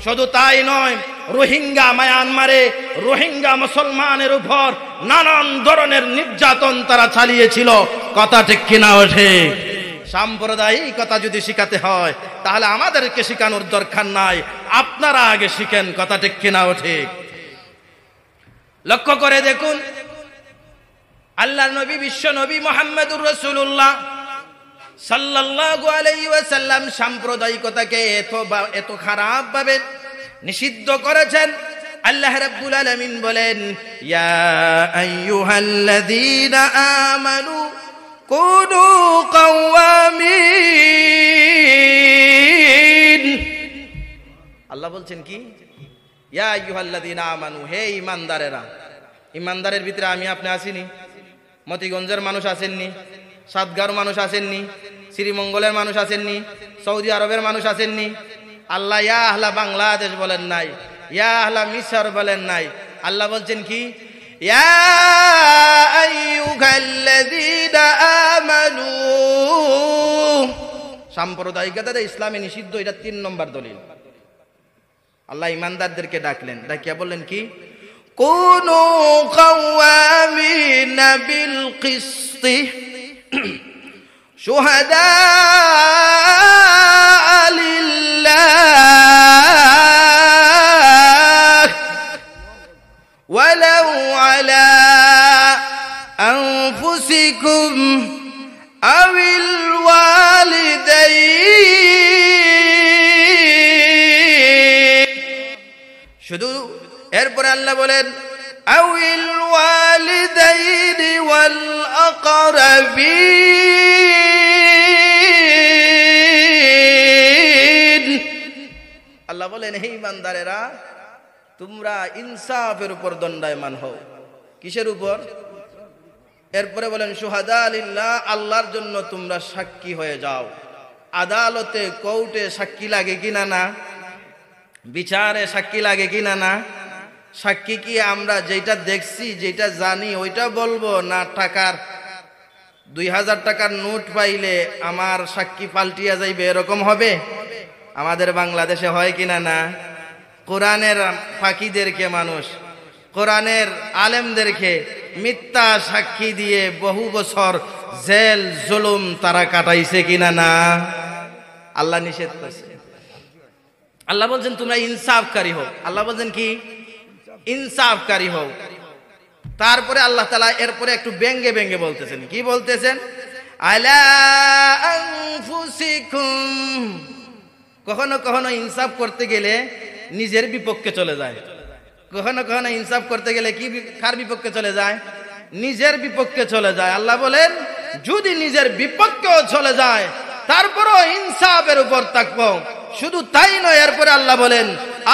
শুধু তাই নয়, রোহিঙ্গা মায়ানমারে রোহিঙ্গা মুসলমানের উপর নানান ধরনের নির্যাতন তারা চালিয়েছিল, কথা ঠিক কিনা ওঠে। সাম্প্রদায়িকতা যদি শিখাতে হয় তাহলে আমাদেরকে শিখানোর দরকার নাই, আপনারা আগে শিখেন, কথা ঠিক কিনা ওঠে। লক্ষ্য করে দেখুন, আল্লাহর নবী বিশ্ব নবী মুহাম্মদুর রাসূলুল্লাহ সাল্লাল্লাহু আলাইহি ওয়াসাল্লাম সাম্প্রদায়িকতাকে এত খারাপ ভাবে নিষিদ্ধ করেছেন। আল্লাহ রাব্বুল আলামিন বলেন, ইয়া আইয়ুহাল্লাযীনা আমানু কুনু কাওয়ামিন। আল্লাহ বলছেন কি, ইয়া আইয়ুহাল্লাযীনা আমানু, হে ঈমানদারেরা। ঈমানদারের ভিতরে আমি আপনি আসিনি? মতিগঞ্জের মানুষ আসেননি? সাতগাঁর মানুষ আসেননি? শ্রীমঙ্গলের মানুষ আসেননি? সৌদি আরবের মানুষ আসেননি? আল্লাহ ইয়া আহলা বাংলাদেশ বলেন নাই, ইয়া আহলা মিসর বলেন নাই। আল্লাহ বলছেন কি, ইয়া আইয়ুহাল্লাযীনা আমানু। সাম্প্রদায়িকতা ইসলামে নিষিদ্ধ, এটা 3 নম্বর দলিল। আল্লাহ ইমানদারদেরকে ডাকলেন, ডাকিয়া বললেন কি, কুনু কাওয়ামিনা বিল কিসতি শুহাদা লিল্লাহ ওয়ালাউ আলা আনফুসিকুম আওিল ওয়ালিদাইন। শুধু এরপরে আল্লাহ বলেন, আওিল ওয়ালিদাইনি ওয়াল আকরাবিন। আল্লাহ বলেন, হে ইমানদারেরা, তোমরা ইনসাফের উপর দণ্ডায়মান হও। কিসের উপর? এরপরে বলেন, শুহাদা লিল্লাহ, আল্লাহর জন্য তোমরা সাক্ষী হয়ে যাও। আদালতে কোর্টে সাক্ষী লাগে কিনা না? বিচারে সাক্ষী লাগে কিনা না? সাক্ষী কি আমরা যেটা দেখছি যেটা জানি ওইটা বলবো, না টাকার 2000 টাকার নোট পাইলে আমার সাক্ষী পাল্টিয়া যাইবে এরকম হবে? আমাদের বাংলাদেশে হয় কিনা না? কোরআনের ফাঁকিদেরকে মানুষ, কোরআনের আলেমদেরকে মিথ্যা সাক্ষী দিয়ে বহু বছর জেল জুলুম তারা কাটাইছে কিনা না? আল্লাহ নিষেধ করছে। আল্লাহ বলছেন তোমরা ইনসাফকারী হও। আল্লাহ বলছেন কি, ইনসাফকারী হও। তারপরে আল্লাহ তাআলা এরপরে একটু ব্যঙ্গে ব্যঙ্গে বলতেছেন, কি বলতেছেন, আলা আনফুসিকুম। কখনো কখনো ইনসাফ করতে গেলে নিজের বিপক্ষে চলে যায়, কখনো কখনো ইনসাফ করতে গেলে কি কার বিপক্ষে চলে যায়? নিজের বিপক্ষে চলে যায়। আল্লাহ বলেন, যদি নিজের বিপক্ষেও চলে যায় তারপরও ইনসাফের উপর থাকবো। শুধু তাই নয়, এরপরে আল্লাহ বলেন,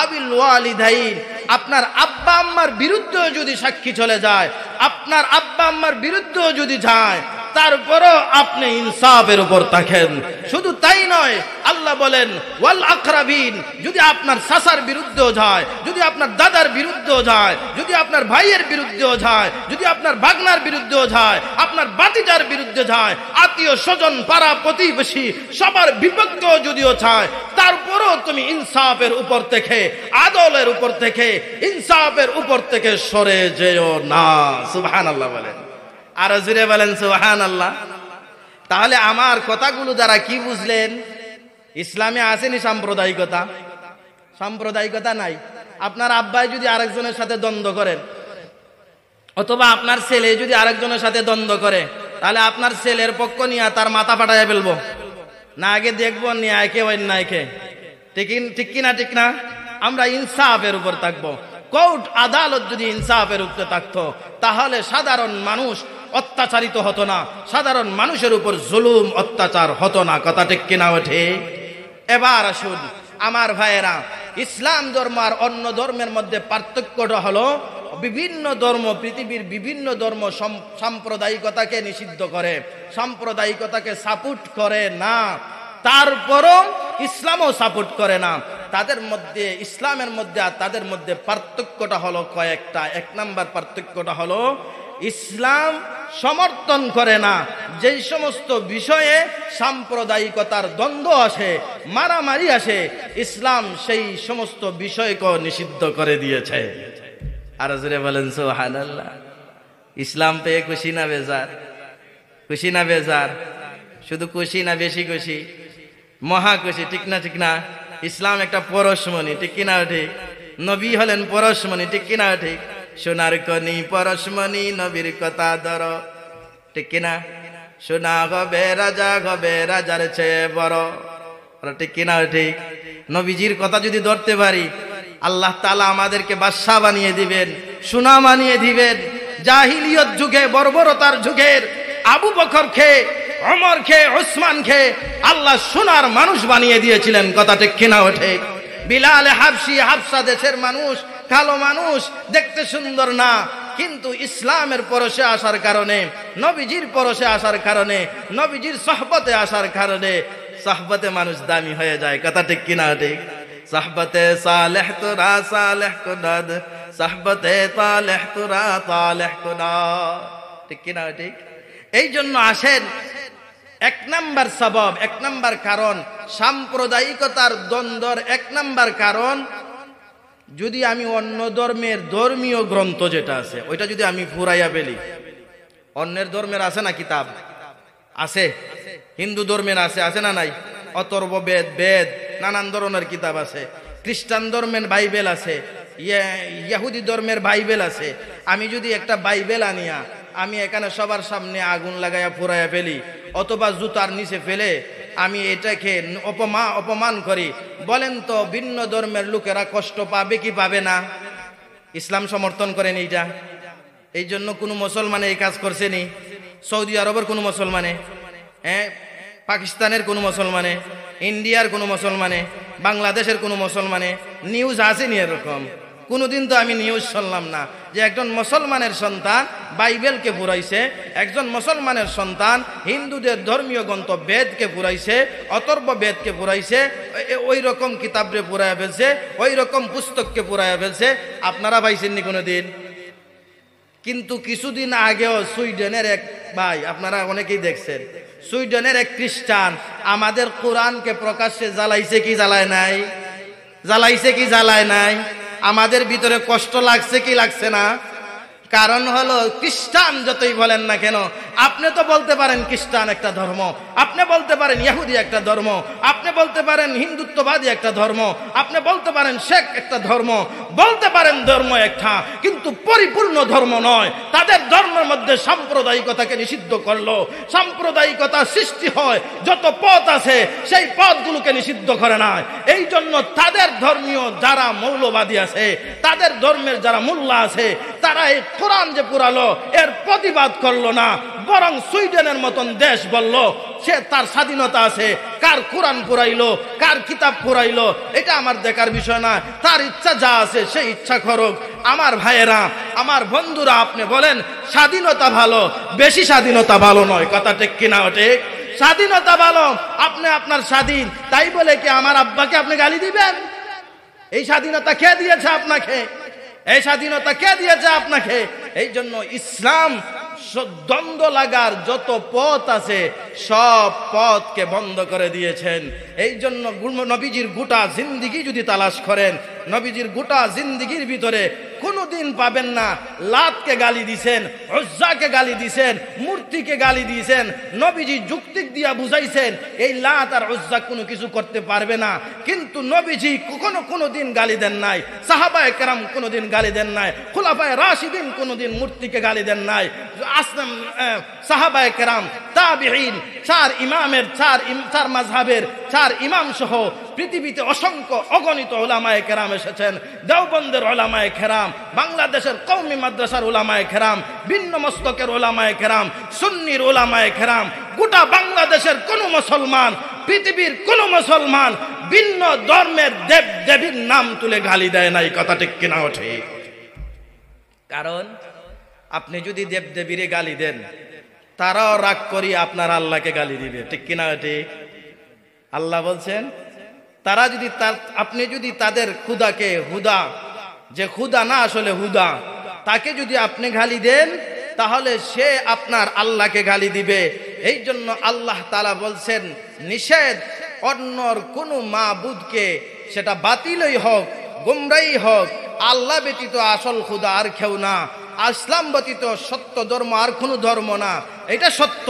আবিল ওয়ালিদাইন, আপনার আব্বা আম্মার বিরুদ্ধেও যদি সাক্ষী চলে যায়, আপনার আব্বা আম্মার বিরুদ্ধেও যদি যায়, তারপরও আপনি ইনসাফের উপর থাকেন। শুধু তাই নয়, আল্লাহ বলেন ওয়াল আকরাবিন, যদি আপনার চাচার বিরুদ্ধেও যায়, যদি আপনার দাদার বিরুদ্ধেও যায়, যদি আপনার ভাইয়ের বিরুদ্ধেও যায়, যদি আপনার ভাগনার বিরুদ্ধেও যায়, আপনার বাতিজার বিরুদ্ধে যায়, আত্মীয় স্বজন পাড়া প্রতিবেশী সবার বিপক্ষেও যদিও চায়, তারপরও তুমি ইনসাফের উপর থেকে, আদলের উপর থেকে, ইনসাফের উপর থেকে সরে যেও না। সুবহানাল্লাহ বলেন, আর জুড়ে বলেন সুবহানাল্লাহ। তাহলে আমার কথাগুলো দ্বারা কি বুঝলেন? ইসলামে আসেনি সাম্প্রদায়িকতা? সাম্প্রদায়িকতা নাই। আপনার আব্বাই যদি আরেকজনের সাথে দ্বন্দ্ব করেন, অথবা আপনার ছেলে যদি আরেকজনের সাথে দ্বন্দ্ব করে, তাহলে আপনার ছেলের পক্ষ নিয়ে তার মাথা ফাটাইয়া ফেলবো না, আগে দেখবো ন্যায়কে অন্যায়কে? ঠিক কিনা? ঠিক না? আমরা ইনসাফের উপর থাকবো। কোর্ট আদালত যদি ইনসাফের উপরে থাকতো, তাহলে সাধারণ মানুষ অত্যাচারিত হতো না, সাধারণ মানুষের উপর জুলুম অত্যাচার হতো না। কথা ঠিক কিনা ওঠে? এবার আসুন আমার ভাইয়েরা, ইসলাম ধর্ম আর অন্য ধর্মের মধ্যে পার্থক্যটা হলো, বিভিন্ন ধর্ম, পৃথিবীর বিভিন্ন ধর্ম সাম্প্রদায়িকতাকে নিষিদ্ধ করে, সাম্প্রদায়িকতাকে সাপোর্ট করে না, তারপরও ইসলামও সাপোর্ট করে না। তাদের মধ্যে, ইসলামের মধ্যে আর তাদের মধ্যে পার্থক্যটা হলো কয়েকটা। এক নাম্বার পার্থক্যটা হলো, ইসলাম সমর্থন করে না যেই সমস্ত বিষয়ে সাম্প্রদায়িকতার দ্বন্দ্ব আসে, মারামারি আসে, ইসলাম সেই সমস্ত বিষয়কে নিষিদ্ধ করে দিয়েছে। আর জোরে বলেন সুবহানাল্লাহ। ইসলাম পেয়ে খুশি না বেজার? খুশি না বেজার? শুধু খুশি না বেশি খুশি? মহা খুশি। ঠিক না? ঠিক না? ইসলাম একটা পরশমণি। ঠিক কিনা ঠিক? নবী হলেন পরশমণি। ঠিক কিনা ঠিক? সোনার কনি পরশমণি, নবীর কথা ধর। ঠিক কিনা? সোনা হবে রাজা, হবে রাজার চেয়ে বড়। ঠিক কিনা ঠিক? নবীজির কথা যদি ধরতে পারি, আল্লাহ তাআলা আমাদেরকে বাদশা বানিয়ে দিবেন, সোনা বানিয়ে দিবেন। জাহিলিয়ত যুগে, বর্বরতার যুগের আবু বকর খেয়ে, ওমর খেয়ে, ওসমান খেয়ে আল্লাহ সোনার মানুষ বানিয়ে দিয়েছিলেন। কথা ঠিক কিনা ওঠে? বিলাল হাবশি, হাবশা দেশের মানুষ, কালো মানুষ, দেখতে সুন্দর না, কিন্তু ইসলামের পরশে আসার কারণে, নবীজির পরশে আসার কারণে, নবীজির সোহবতে আসার কারণে সোহবতে মানুষ দামি হয়ে যায়। কথা ঠিক কিনা ঠিক? সোহবতে সালেহ তোরা সালেহ কুনাদ, সোহবতে তালেহ তোরা তালেহ কুনাদ। ঠিক কিনা ঠিক? এই জন্য আসেন, এক নাম্বার সবব, এক নাম্বার কারণ, সাম্প্রদায়িকতার দ্বন্দ্বর এক নাম্বার কারণ, যদি আমি অন্য ধর্মের ধর্মীয় গ্রন্থ যেটা আছে ওইটা যদি আমি ফুরাইয়া ফেলি। অন্যের ধর্মের আছে না কিতাব? আছে। হিন্দু ধর্মের আছে, আছে না নাই? অথর্ব বেদ, বেদ, নানান ধরনের কিতাব আছে। খ্রিস্টান ধর্মের বাইবেল আছে, ইহুদি ধর্মের বাইবেল আছে। আমি যদি একটা বাইবেল আনিয়া আমি এখানে সবার সামনে আগুন লাগাইয়া ফুরাইয়া ফেলি, অথবা জুতার নিচে ফেলে আমি এটাকে অপমান করি, বলেন তো ভিন্ন ধর্মের লোকেরা কষ্ট পাবে কি পাবে না? ইসলাম সমর্থন করেন এইটা? এই জন্য কোনো মুসলমানে এই কাজ করছেনি? সৌদি আরবের কোনো মুসলমানে, পাকিস্তানের কোনো মুসলমানে, ইন্ডিয়ার কোনো মুসলমানে, বাংলাদেশের কোনো মুসলমানে নিউজ আসেনি এরকম? কোনোদিন তো আমি নিউজ শুনলাম না যে একজন মুসলমানের সন্তান বাইবেলকে পুরাইছে, একজন মুসলমানের সন্তান হিন্দুদের ধর্মীয় গ্রন্থ বেদকে পুরাইছে, অথর্ব বেদকে পুরাইছে, ওই রকম কিতাবরে পুরাইয়া ফেলছে, ওই রকম পুস্তককে পুরাইয়া ফেলছে। আপনারা পাইছেননি কোনোদিন? কিন্তু কিছুদিন আগেও সুইডেনের এক ভাই, আপনারা অনেকেই দেখছেন, সুইডেনের এক খ্রিস্টান আমাদের কোরআনকে প্রকাশ্যে জ্বালাইছে কি জ্বালায় নাই? জ্বালাইছে কি জ্বালায় নাই? আমাদের ভিতরে কষ্ট লাগছে কি লাগছে না? কারণ হলো, খ্রিস্টান যতই বলেন না কেন, আপনি তো বলতে পারেন খ্রিস্টান একটা ধর্ম, আপনি বলতে পারেন ইহুদি একটা ধর্ম, আপনি বলতে পারেন হিন্দুত্ববাদী একটা ধর্ম, আপনি বলতে পারেন শেখ একটা ধর্ম, বলতে পারেন ধর্ম একটা, কিন্তু পরিপূর্ণ ধর্ম নয়। তাদের ধর্মের মধ্যে সাম্প্রদায়িকতাকে নিষিদ্ধ করলো। সাম্প্রদায়িকতা সৃষ্টি হয় যত পথ আছে, সেই পথগুলোকে নিষিদ্ধ করে না। এই জন্য তাদের ধর্মীয় যারা মৌলবাদী আছে, তাদের ধর্মের যারা মোল্লা আছে, তারা এই কোরআন যে পুরালো এর প্রতিবাদ করলো না, বরং সুইডেনের মতন দেশ বলল সে তার স্বাধীনতা আছে, কার কোরআন পুরাইলো, কার কিতাব পুরাইলো এটা আমার দেখার বিষয় না, তার ইচ্ছা যা আছে সেই ইচ্ছা করুক। আমার ভাইয়েরা, আমার বন্ধুরা, আপনি বলেন স্বাধীনতা ভালো, বেশি স্বাধীনতা ভালো নয়। কথা ঠিক কিনা ঠিক? স্বাধীনতা ভালো, আপনি আপনার স্বাধীন, তাই বলে কি আমার আব্বাকে আপনি গালি দিবেন? এই স্বাধীনতা কে দিয়েছে আপনাকে? এই স্বাধীনতা কে দিয়েছে আপনাকে? এই জন্য ইসলাম দ্বন্দ্ব লাগার যত পথ আছে সব পথকে বন্ধ করে দিয়েছেন। এই জন্য নবীজির গোটা জিন্দিগি যদি তালাশ করেন, নবীজির গোটা জিন্দিগির ভিতরে কোনোদিন পাবেন না লাতকে গালি দিছেন, উজ্জাকে গালি দিছেন, মূর্তিকে গালি দিয়েছেন। নবীজি যুক্তিক দিয়া বুঝাইছেন এই লাত আর উজ্জা কোনো কিছু করতে পারবে না, কিন্তু নবীজি কোনোদিন গালি দেন নাই, সাহাবায়ে কেরাম কোনোদিন গালি দেন নাই, খুলাফায়ে রাশিদিন কোনোদিন মূর্তিকে গালি দেন নাই। আসলাম সাহাবায়ে কেরাম, তাবিঈন, চার ইমামের চার মাযহাবের চার ইমাম সহ পৃথিবীতে অসংখ্য অগণিত উলামায়ে কেরাম এসেছেন। দেওবন্দের উলামায়ে কেরাম, বাংলাদেশের কওমি মাদ্রাসার উলামায়ে কেরাম, ভিন্ন মস্তকের উলামায়ে কেরাম, সুন্নির উলামায়ে কেরাম। গোটা বাংলাদেশের কোন মুসলমান, পৃথিবীর কোন মুসলমান ভিন্ন ধর্মের দেব দেবীর নাম তুলে গালি দেয় নাই। কথা ঠিক কিনা ওঠে? কারণ আপনি যদি দেব দেবীরে গালি দেন, তারাও রাগ করি আপনার আল্লাহকে গালি দিবে। ঠিক কিনা ওঠে? আল্লাহ বলছেন তারা যদি আপনি যদি তাদের খুদাকে, হুদা যে খুদা না আসলে হুদা, তাকে যদি আপনি গালি দেন তাহলে সে আপনার আল্লাহকে গালি দিবে। এই জন্য আল্লাহ তাআলা বলছেন নিষেধ, অন্যর কোনো মাবুদকে, সেটা বাতিলই হোক গোমরাই হোক, আল্লাহ ব্যতীত আসল খুদা আর কেউ না, ইসলাম ব্যতীত সত্য ধর্ম আর কোনো ধর্ম না, এটা সত্য।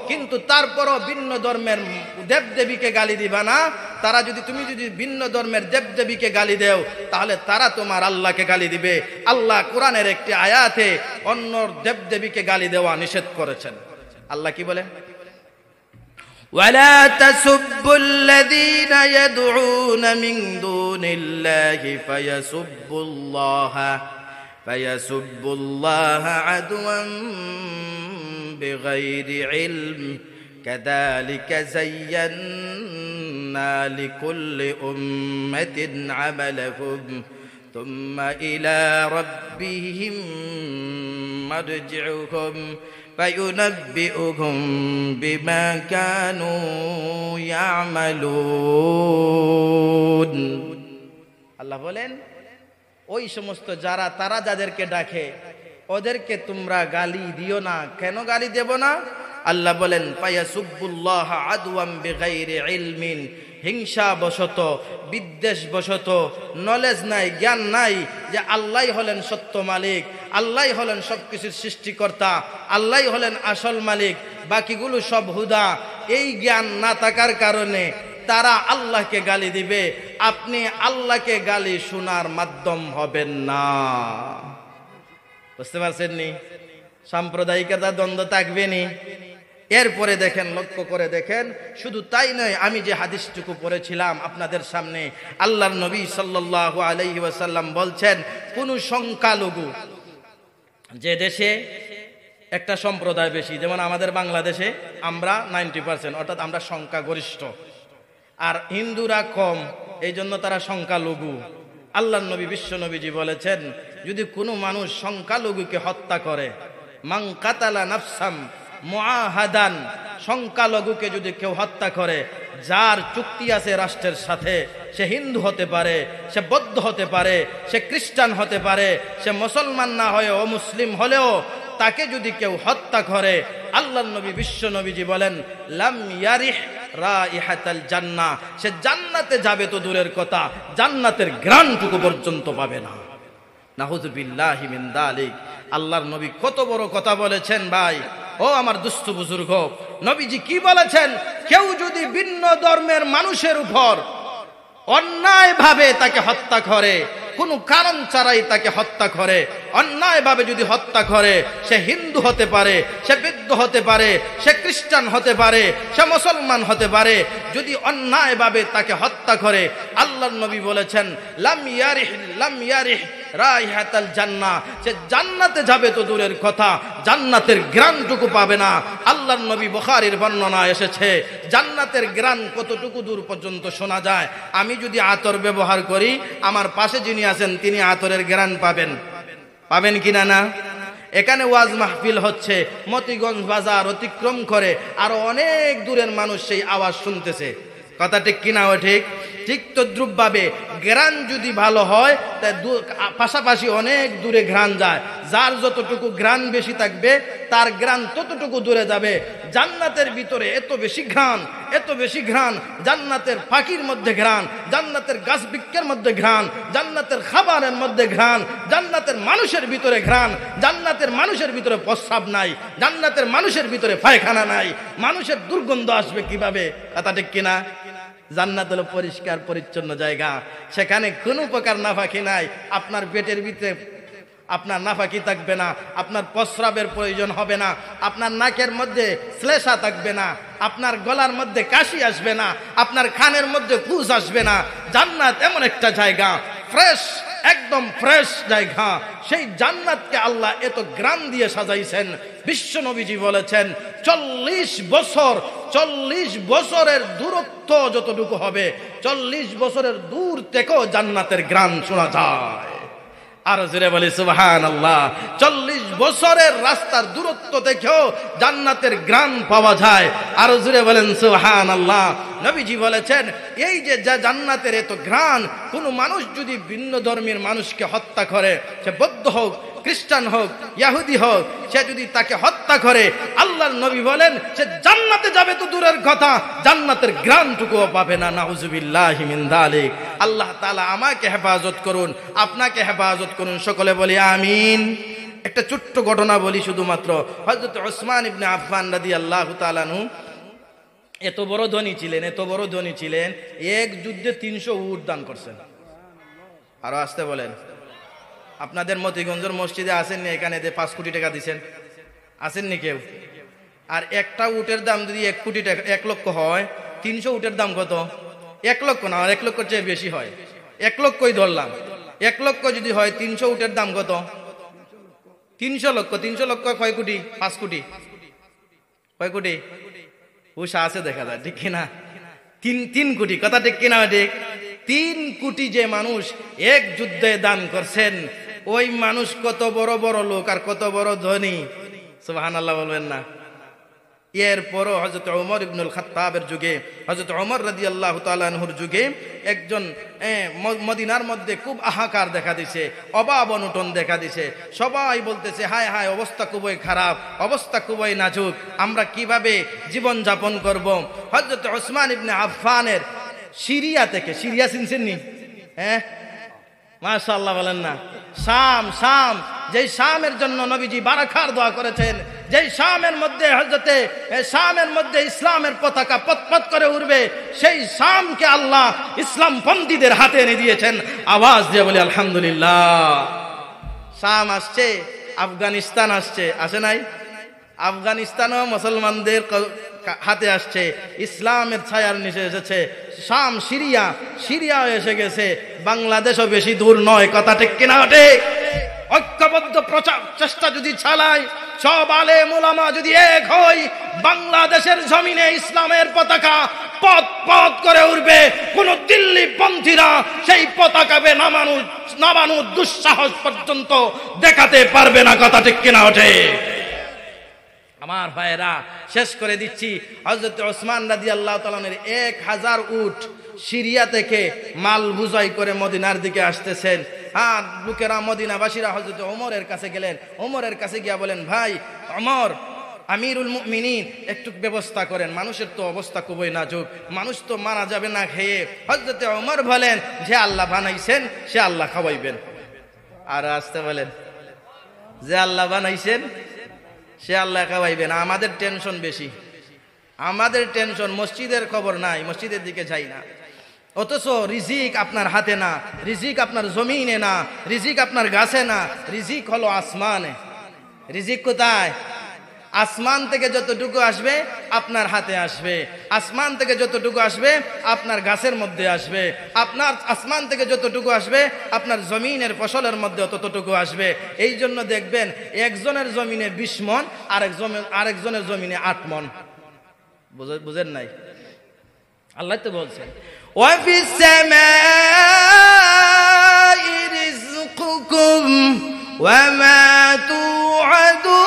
কিন্তু তারপরও ভিন্ন ধর্মের দেবদেবীকে গালি দিবা না। তারা যদি, তুমি যদি ভিন্ন ধর্মের দেবদেবীকে গালি দেও তাহলে তারা তোমার আল্লাহকে গালি দিবে। আল্লাহ কোরআনের একটি আয়াতে অন্য দেবদেবীকে গালি দেওয়া নিষেধ করেছেন। আল্লাহ কি বলে? ولا تسبوا الذين يدعون من دون الله فيسبوا الله عدوا بغير علم كذلك زينا لكل أمة عملهم ثم إلى ربهم مرجعهم فينبئهم بما كانوا يعملون। আল্লাহ বলেন ওই সমস্ত যারা, তারা যাদেরকে ডাকে ওদেরকে তোমরা গালি দিও না। কেন গালি দেব না? আল্লাহ বলেন ফায়াসুব্বুল্লাহ আদওয়াম বিগাইরি ইলমিন, হিংসা বশত, বিদ্বেষ বশত, নলেজ নাই, জ্ঞান নাই যে আল্লাহই হলেন সত্য মালিক, আল্লাহই হলেন সবকিছুর সৃষ্টিকর্তা, আল্লাহই হলেন আসল মালিক, বাকিগুলো সব হুদা। এই জ্ঞান না থাকার কারণে তারা আল্লাহকে গালি দিবে। আপনি আল্লাহকে গালি শোনার মাধ্যম হবেন না। বুঝতে পারছেন নি? সাম্প্রদায়িকতা দ্বন্দ্ব থাকবে নি। এরপরে দেখেন, লক্ষ্য করে দেখেন, শুধু তাই নয়, আমি যে হাদিসটুকু পড়েছিলাম আপনাদের সামনে, আল্লাহর নবী সাল্লাল্লাহু আলাইহি ওয়াসাল্লাম বলছেন কোন সংখ্যালঘু, যে দেশে একটা সম্প্রদায় বেশি, যেমন আমাদের বাংলাদেশে আমরা 90%, অর্থাৎ আমরা সংখ্যাগরিষ্ঠ, আর হিন্দুরা কম, এই জন্য তারা সংখ্যালঘু। আল্লাহর নবী, বিশ্ব নবীজি বলেছেন যদি কোনো মানুষ সংখ্যালঘুকে হত্যা করে, মান কাতালা নাফসাম মুআহাদান, সংখ্যালঘুকে যদি কেউ হত্যা করে, যার চুক্তি আছে রাষ্ট্রের সাথে, সে হিন্দু হতে পারে, সে বৌদ্ধ হতে পারে, সে খ্রিস্টান হতে পারে, সে মুসলমান না হয়ে অমুসলিম হলেও তাকে যদি কেউ হত্যা করে, আল্লাহর নবী, বিশ্ব নবীজি বলেন লাম ইয়ারিহ রাইহাতাল জান্নাহ, সে জান্নাতে যাবে তো দূরের কথা, জান্নাতের ঘ্রাণটুকু পর্যন্ত পাবে না। নাউযুবিল্লাহি মিন যালিক। আল্লাহর নবী কত বড় কথা বলেছেন ভাই। ও আমার দুস্থ বুজুর্গ, নবীজি কি বলেছেন? কেউ যদি ভিন্ন ধর্মের মানুষের উপর অন্যায়ভাবে তাকে হত্যা করে, কোনো কারণ ছাড়াই তাকে হত্যা করে, অন্যায়ভাবে যদি হত্যা করে, সে হিন্দু হতে পারে, সে বৌদ্ধ হতে পারে, সে খ্রিস্টান হতে পারে, সে মুসলমান হতে পারে, যদি অন্যায়ভাবে তাকে হত্যা করে, আল্লাহর নবী বলেছেন লাম ইয়ারিহ রাইহাতাল জান্নাহ, সে জান্নাতে যাবে তো দূরের কথা, জান্নাতের ঘ্রাণটুকু পাবে না। আল্লাহর নবী, বুখারীর বর্ণনা এসেছে জান্নাতের ঘ্রাণ কতটুকু দূর পর্যন্ত শোনা যায়। আমি যদি আতর ব্যবহার করি, আমার পাশে যিনি আছেন তিনি আতরের ঘ্রাণ পাবেন কিনা না? এখানে ওয়াজ মাহফিল হচ্ছে, মতিগঞ্জ বাজার অতিক্রম করে আরো অনেক দূরের মানুষ সেই আওয়াজ শুনতেছে। কথা ঠিক কিনা? ও ঠিক। ঠিক তদ্রুপভাবে ঘ্রাণ যদি ভালো হয়, তাই পাশাপাশি অনেক দূরে ঘ্রাণ যায়। যার যতটুকু ঘ্রাণ বেশি থাকবে তার ঘ্রাণ ততটুকু দূরে যাবে। জান্নাতের ভিতরে এত বেশি ঘ্রাণ, এত বেশি ঘ্রাণ, জান্নাতের পাখির মধ্যে ঘ্রাণ, জান্নাতের গাছ বৃক্ষের মধ্যে ঘ্রাণ, জান্নাতের খাবারের মধ্যে ঘ্রাণ, জান্নাতের মানুষের ভিতরে ঘ্রাণ। জান্নাতের মানুষের ভিতরে প্রস্রাব নাই, জান্নাতের মানুষের ভিতরে পায়খানা নাই। মানুষের দুর্গন্ধ আসবে কিভাবে? কথা ঠিক কিনা? জান্নাত হলো পরিষ্কার পরিচ্ছন্ন জায়গা, সেখানে কোনো প্রকার নাফাকি নাই। আপনার পেটের ভিতরে আপনার নাফাকি থাকবে না, আপনার প্রস্রাবের প্রয়োজন হবে না, আপনার নাকের মধ্যে শ্লেষা থাকবে না, আপনার গলার মধ্যে কাশি আসবে না, আপনার কানের মধ্যে ফুস আসবে না। জান্নাত এমন একটা জায়গা, ফ্রেশ, একদম ফ্রেশ জায়গা। সেই জান্নাতকে আল্লাহ এত গ্রাম দিয়ে সাজাইছেন। বিশ্ব নবীজি বলেছেন 40 বছর, 40 বছরের দূরত্ব যতটুকু হবে, 40 বছরের দূর থেকেও জান্নাতের গ্রাম শোনা যায়। আর জোরে বলি সুবহানাল্লাহ। 40 বছরের রাস্তার দূরত্ব থেকেও জান্নাতের গ্রাম পাওয়া যায়। আর জোরে বলেন সুবহানাল্লাহ। নবীজি বলেছেন এই যে জান্নাতের এত ঘ্রাণ, কোন মানুষ যদি ভিন্ন ধর্মের মানুষকে হত্যা করে, সে বৌদ্ধ হোক, খ্রিস্টান হোক, ইহুদি হোক, সে যদি তাকে হত্যা করে, আল্লাহর নবী বলেন সে জান্নাতে যাবে তো দূরের কথা, জান্নাতের ঘ্রাণটুকুও পাবে না। নাউজুবিল্লাহি মিন যালিক। আল্লাহ তাআলা আমাকে হেফাজত করুন, আপনাকে হেফাজত করুন, সকলে বলি আমিন। একটা ছোট্ট ঘটনা বলি শুধুমাত্র। হযরত ওসমান ইবনে আফফান রাদিয়াল্লাহু তাআলা আনহু এত বড় ধনী ছিলেন, এত বড় ধনী ছিলেন, এক যুদ্ধে 300 উট দান করছেন। আরো আসতে বলেন। আপনাদের মতিগঞ্জের মসজিদে আসেননি? এখানে 5 কোটি টাকা দিচ্ছেন, আসেননি কেউ? আর একটা উটের দাম যদি 1 কোটি টাকা, 1 লক্ষ হয়, 300 উটের দাম কত? 1 লক্ষ না, আর 1 লক্ষের চেয়ে বেশি হয়। 1 লক্ষই ধরলাম। 1 লক্ষ যদি হয়, 300 উটের দাম কত? 300 লক্ষ। 300 লক্ষ কয় কোটি? 5 কোটি। কয় কোটি? উষা আছে দেখা যায়, ঠিক কিনা? 3 কোটি। কথা ঠিক কিনা? ঠিক। 3 কোটি যে মানুষ এক যুদ্ধে দান করছেন, ওই মানুষ কত বড় বড় লোক আর কত বড় ধনী, সুবহানাল্লাহ বলবেন না? এরপরও হযরত ওমর ইবনুল খাত্তাবের যুগে, হযরত ওমর রাদিয়াল্লাহু তাআলা আনহুর যুগে একজন মদিনার মধ্যে খুব হাহাকার দেখা দিছে, অভাব অনটন দেখা দিছে। সবাই বলতেছে হায় হায়, অবস্থা খুবই খারাপ, অবস্থা খুবই নাজুক, আমরা কিভাবে জীবন যাপন করব? হযরত ওসমান ইবনে আফফানের সিরিয়া থেকে, সিরিয়া চিনছেন নি? হ্যাঁ, মাশাআল্লাহ বলেন না? শাম, যেই শামের জন্য নবীজি বারাকার দোয়া করেছেন, যেই শামের মধ্যে ইসলামের পতাকা পতপত করে উঠবে, সেই শামকে আল্লাহ ইসলামপন্থীদের হাতে এনে দিয়েছেন। আওয়াজ দিয়ে বলি আলহামদুলিল্লাহ। শাম আসছে, আফগানিস্তান আসছে, আসে নাই? আফগানিস্তানও মুসলমানদের হাতে আসছে, ইসলামের ছায়ার নিচে এসেছে। শাম, সিরিয়া এসে গেছে, বাংলাদেশও বেশি দূর নয়। কথা ঠিক কিনা? ঠিক। ঐক্যবদ্ধ প্রচার চেষ্টা যদি চালাই, সব আলেম উলামা যদি এক হই, বাংলাদেশের জমিনে ইসলামের পতাকা পথ পথ করে উঠবে। কোন দিল্লি পন্থীরা সেই পতাকাকে নামানোর দুঃসাহস পর্যন্ত দেখাতে পারবে না। কথা ঠিক কিনা? ওঠে আমার ভাইয়েরা, শেষ করে দিচ্ছি। হযরত ওসমান রাদিয়াল্লাহু তাআলা আনহুর 1000 উট সিরিয়া থেকে মাল বুঝাই করে মদিনার দিকে আসতেছেন। লোকেরা, মদিনাবাসীরা হযরত ওমরের কাছে গেলেন। ওমরের কাছে গিয়া বলেন, ভাই ওমর, আমিরুল মুমিনিন, একটু ব্যবস্থা করেন, মানুষের তো অবস্থা খুবই নাজুক, মানুষ তো মারা যাবে না খেয়ে। হযরত ওমর বলেন, যে আল্লাহ বানাইছেন সে আল্লাহ খাওয়াইবেন। আর আসতে বলেন, যে আল্লাহ বানাইছেন সে আল্লাহ খাওয়াইবেন। আমাদের টেনশন বেশি, আমাদের টেনশন মসজিদের খবর নাই, মসজিদের দিকে যাই না। অথচ রিজিক আপনার হাতে না, রিজিক আপনার জমিনে না, রিজিক আপনার গাছে না, রিজিক হলো আসমানে। রিজিক কোথায়? আসমান থেকে যতটুকু আসবে আপনার হাতে আসবে, আসমান থেকে যতটুকু আসবে আপনার গাছের মধ্যে আসবে, আপনার আসমান থেকে যতটুকু আসবে আপনার জমিনের ফসলের মধ্যে ততটুকু আসবে। এই জন্য দেখবেন একজনের জমিনে 20 মণ, আরেকজনের জমিনে 8 মণ। বুঝেন নাই? আল্লাহ তো বলছেন, ওয়াফিস সামাই রিজকুকুম ওয়া মা তুআদুন।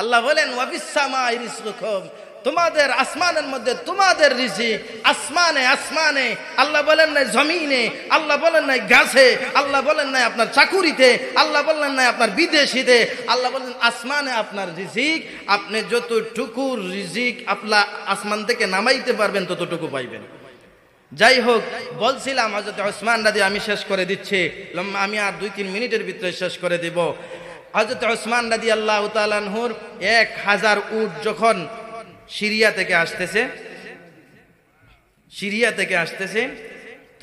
আল্লাহ বলেন ওয়াফিস সামাই রিজকুকুম, তোমাদের আসমানের মধ্যে তোমাদের রিজিক, আসমানে আসমানে, আল্লাহ বলেন নাই জমিনে, আল্লাহ বলেন নাই গাছে, আল্লাহ বলেন নাই আপনার চাকুরিতে, আল্লাহ বলেন নাই আপনার বিদেশিতে, আল্লাহ বলেন আসমানে আপনার রিজিক। আপনি যতটুকু রিজিক আপনার আসমান থেকে নামাইতে পারবেন ততটুকু পাইবেন। যাই হোক, বলছিলাম হযরত ওসমান রাদিয়াল্লাহু, আমি শেষ করে দিচ্ছি, আমি আর 2-3 মিনিটের ভিতরে শেষ করে দিব। হযরত ওসমান রাদিয়াল্লাহু তাআলা আনহুর 1000 উট যখন সিরিয়া থেকে আসতেছে,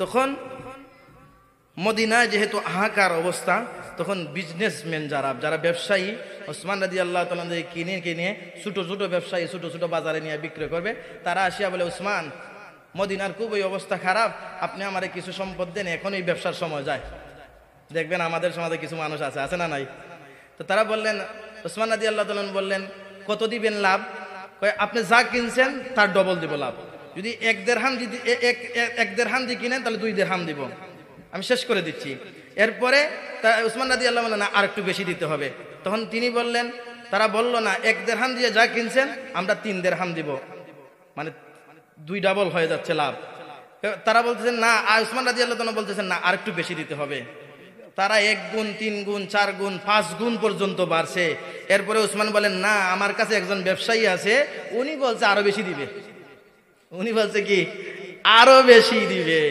তখন মদিনায় যেহেতু হাহাকার অবস্থা, তখন বিজনেসম্যান যারা ব্যবসায়ী, ওসমান রাদিয়াল্লাহু তাআলা কিনে ছোট ছোট ব্যবসায়ী ছোট ছোট বাজারে নিয়ে বিক্রি করবে, তারা আসিয়া বলে, ওসমান, মদিনার খুবই অবস্থা খারাপ, আপনি আমারে কিছু সম্পদ দেন, এখন এই ব্যবসার সময় যায়। দেখবেন আমাদের সমাজে কিছু মানুষ আছে না নাই? তো তারা বললেন, ওসমান রাদিয়াল্লাহু তাআলা বললেন, কত দিবেন লাভ? আপনি যা কিনছেন তার ডবল দিব লাভ। যদি 1 দেরহাম দিয়ে কিনেন তাহলে 2 দেরহাম দিব। আমি শেষ করে দিচ্ছি। এরপরে ওসমান রাদিয়াল্লাহু বললেন, না, আর একটু বেশি দিতে হবে। তখন তিনি বললেন, তারা বলল, না, 1 দেরহাম দিয়ে যা কিনছেন আমরা 3 দেরহাম দিব, মানে 2 ডাবল হয়ে যাচ্ছে লাভ। তারা বলতেছেন, না, ওসমান রাদিয়াল্লাহু তাআলা বলতেছেন, না, আর একটু বেশি দিতে হবে। তারা 1 গুণ, 3 গুণ, 4 গুণ, 5 গুণ পর্যন্ত বাড়ছে। এরপরে ওসমান বলেন, না, আমার কাছে একজন ব্যবসায়ী আছে, উনি বলছে আরো বেশি দিবে। উনি বলছে কি আরো বেশি দিবে।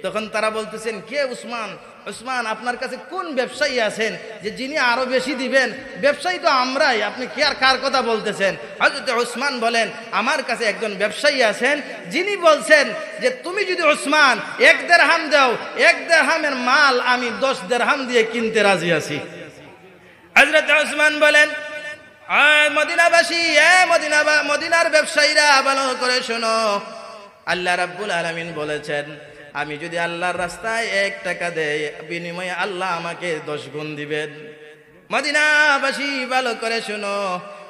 তখন তারা বলতেছেন, কে ওসমান? ওসমান, আপনার কাছে কোন ব্যবসায়ী আছেন যে যিনি আরো বেশি দিবেন? ব্যবসায়ী তো আমরাই, আপনি কি আর কার কথা বলতেছেন? হযরত ওসমান বলেন, আমার কাছে একজন ব্যবসায়ী আছেন যিনি বলছেন যে তুমি যদি ওসমান 1 দেরহাম দাও, 1 দেরহামের মাল আমি 10 দেরহাম দিয়ে কিনতে রাজি আছি। হযরত ওসমান বলেন, মদিনাবাসী, মদিনার ব্যবসায়ীরা, ভালো করে শোনো, আল্লাহ রাব্বুল আলামিন বলেছেন, আমি যদি আল্লাহর রাস্তায় 1 টাকা দেই, বিনিময়ে আল্লাহ আমাকে 10 গুণ দিবেন। মদিনাবাসী, ভালো করে শোনো,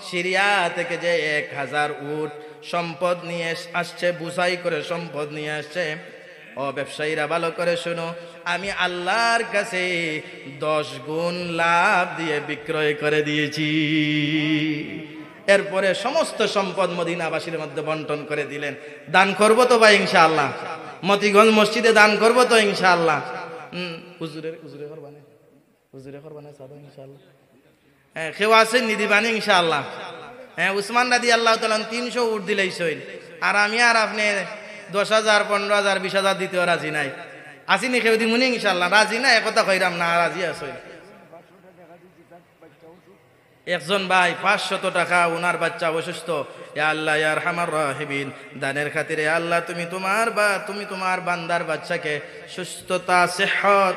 সিরিয়া থেকে যে 1000 উট সম্পদ নিয়ে আসছে, বুঝাই করে সম্পদ নিয়ে আসছে, ও ব্যবসায়ীরা, ভালো করে শোনো, আমি আল্লাহর কাছে 10 গুণ লাভ দিয়ে বিক্রয় করে দিয়েছি। এরপরে সমস্ত সম্পদ মদিনাবাসীর মধ্যে বন্টন করে দিলেন। দান করবো তো ভাই ইনশাআল্লাহ? মতিগঞ্জ মসজিদে দান করবো তো ইনশাআল্লাহ? হুজুরে করবানে সাদা ইনশাআল্লাহ। হ্যাঁ, কেউ আছেন নিদি বানি ইনশাআল্লাহ? হ্যাঁ, ওসমান রাদিয়াল্লাহু তাআলা 300 উট দিলেই সইল, আর আমি আর আপনি 10,000, 15,000, 20,000 দিতেও রাজি নাই। আসিনি কেউ দিমুনি ইনশাআল্লাহ? রাজি না, একথা কইরাম না, রাজি আসই। একজন ভাই 500 টাকা, ওনার বাচ্চা অসুস্থ, ইয়া আল্লাহ ইয়া আরহামার রাহিমিন, দানের খাতিরে আল্লাহ তুমি তোমার বান্দার বাচ্চাকে সুস্থতা, সেহত,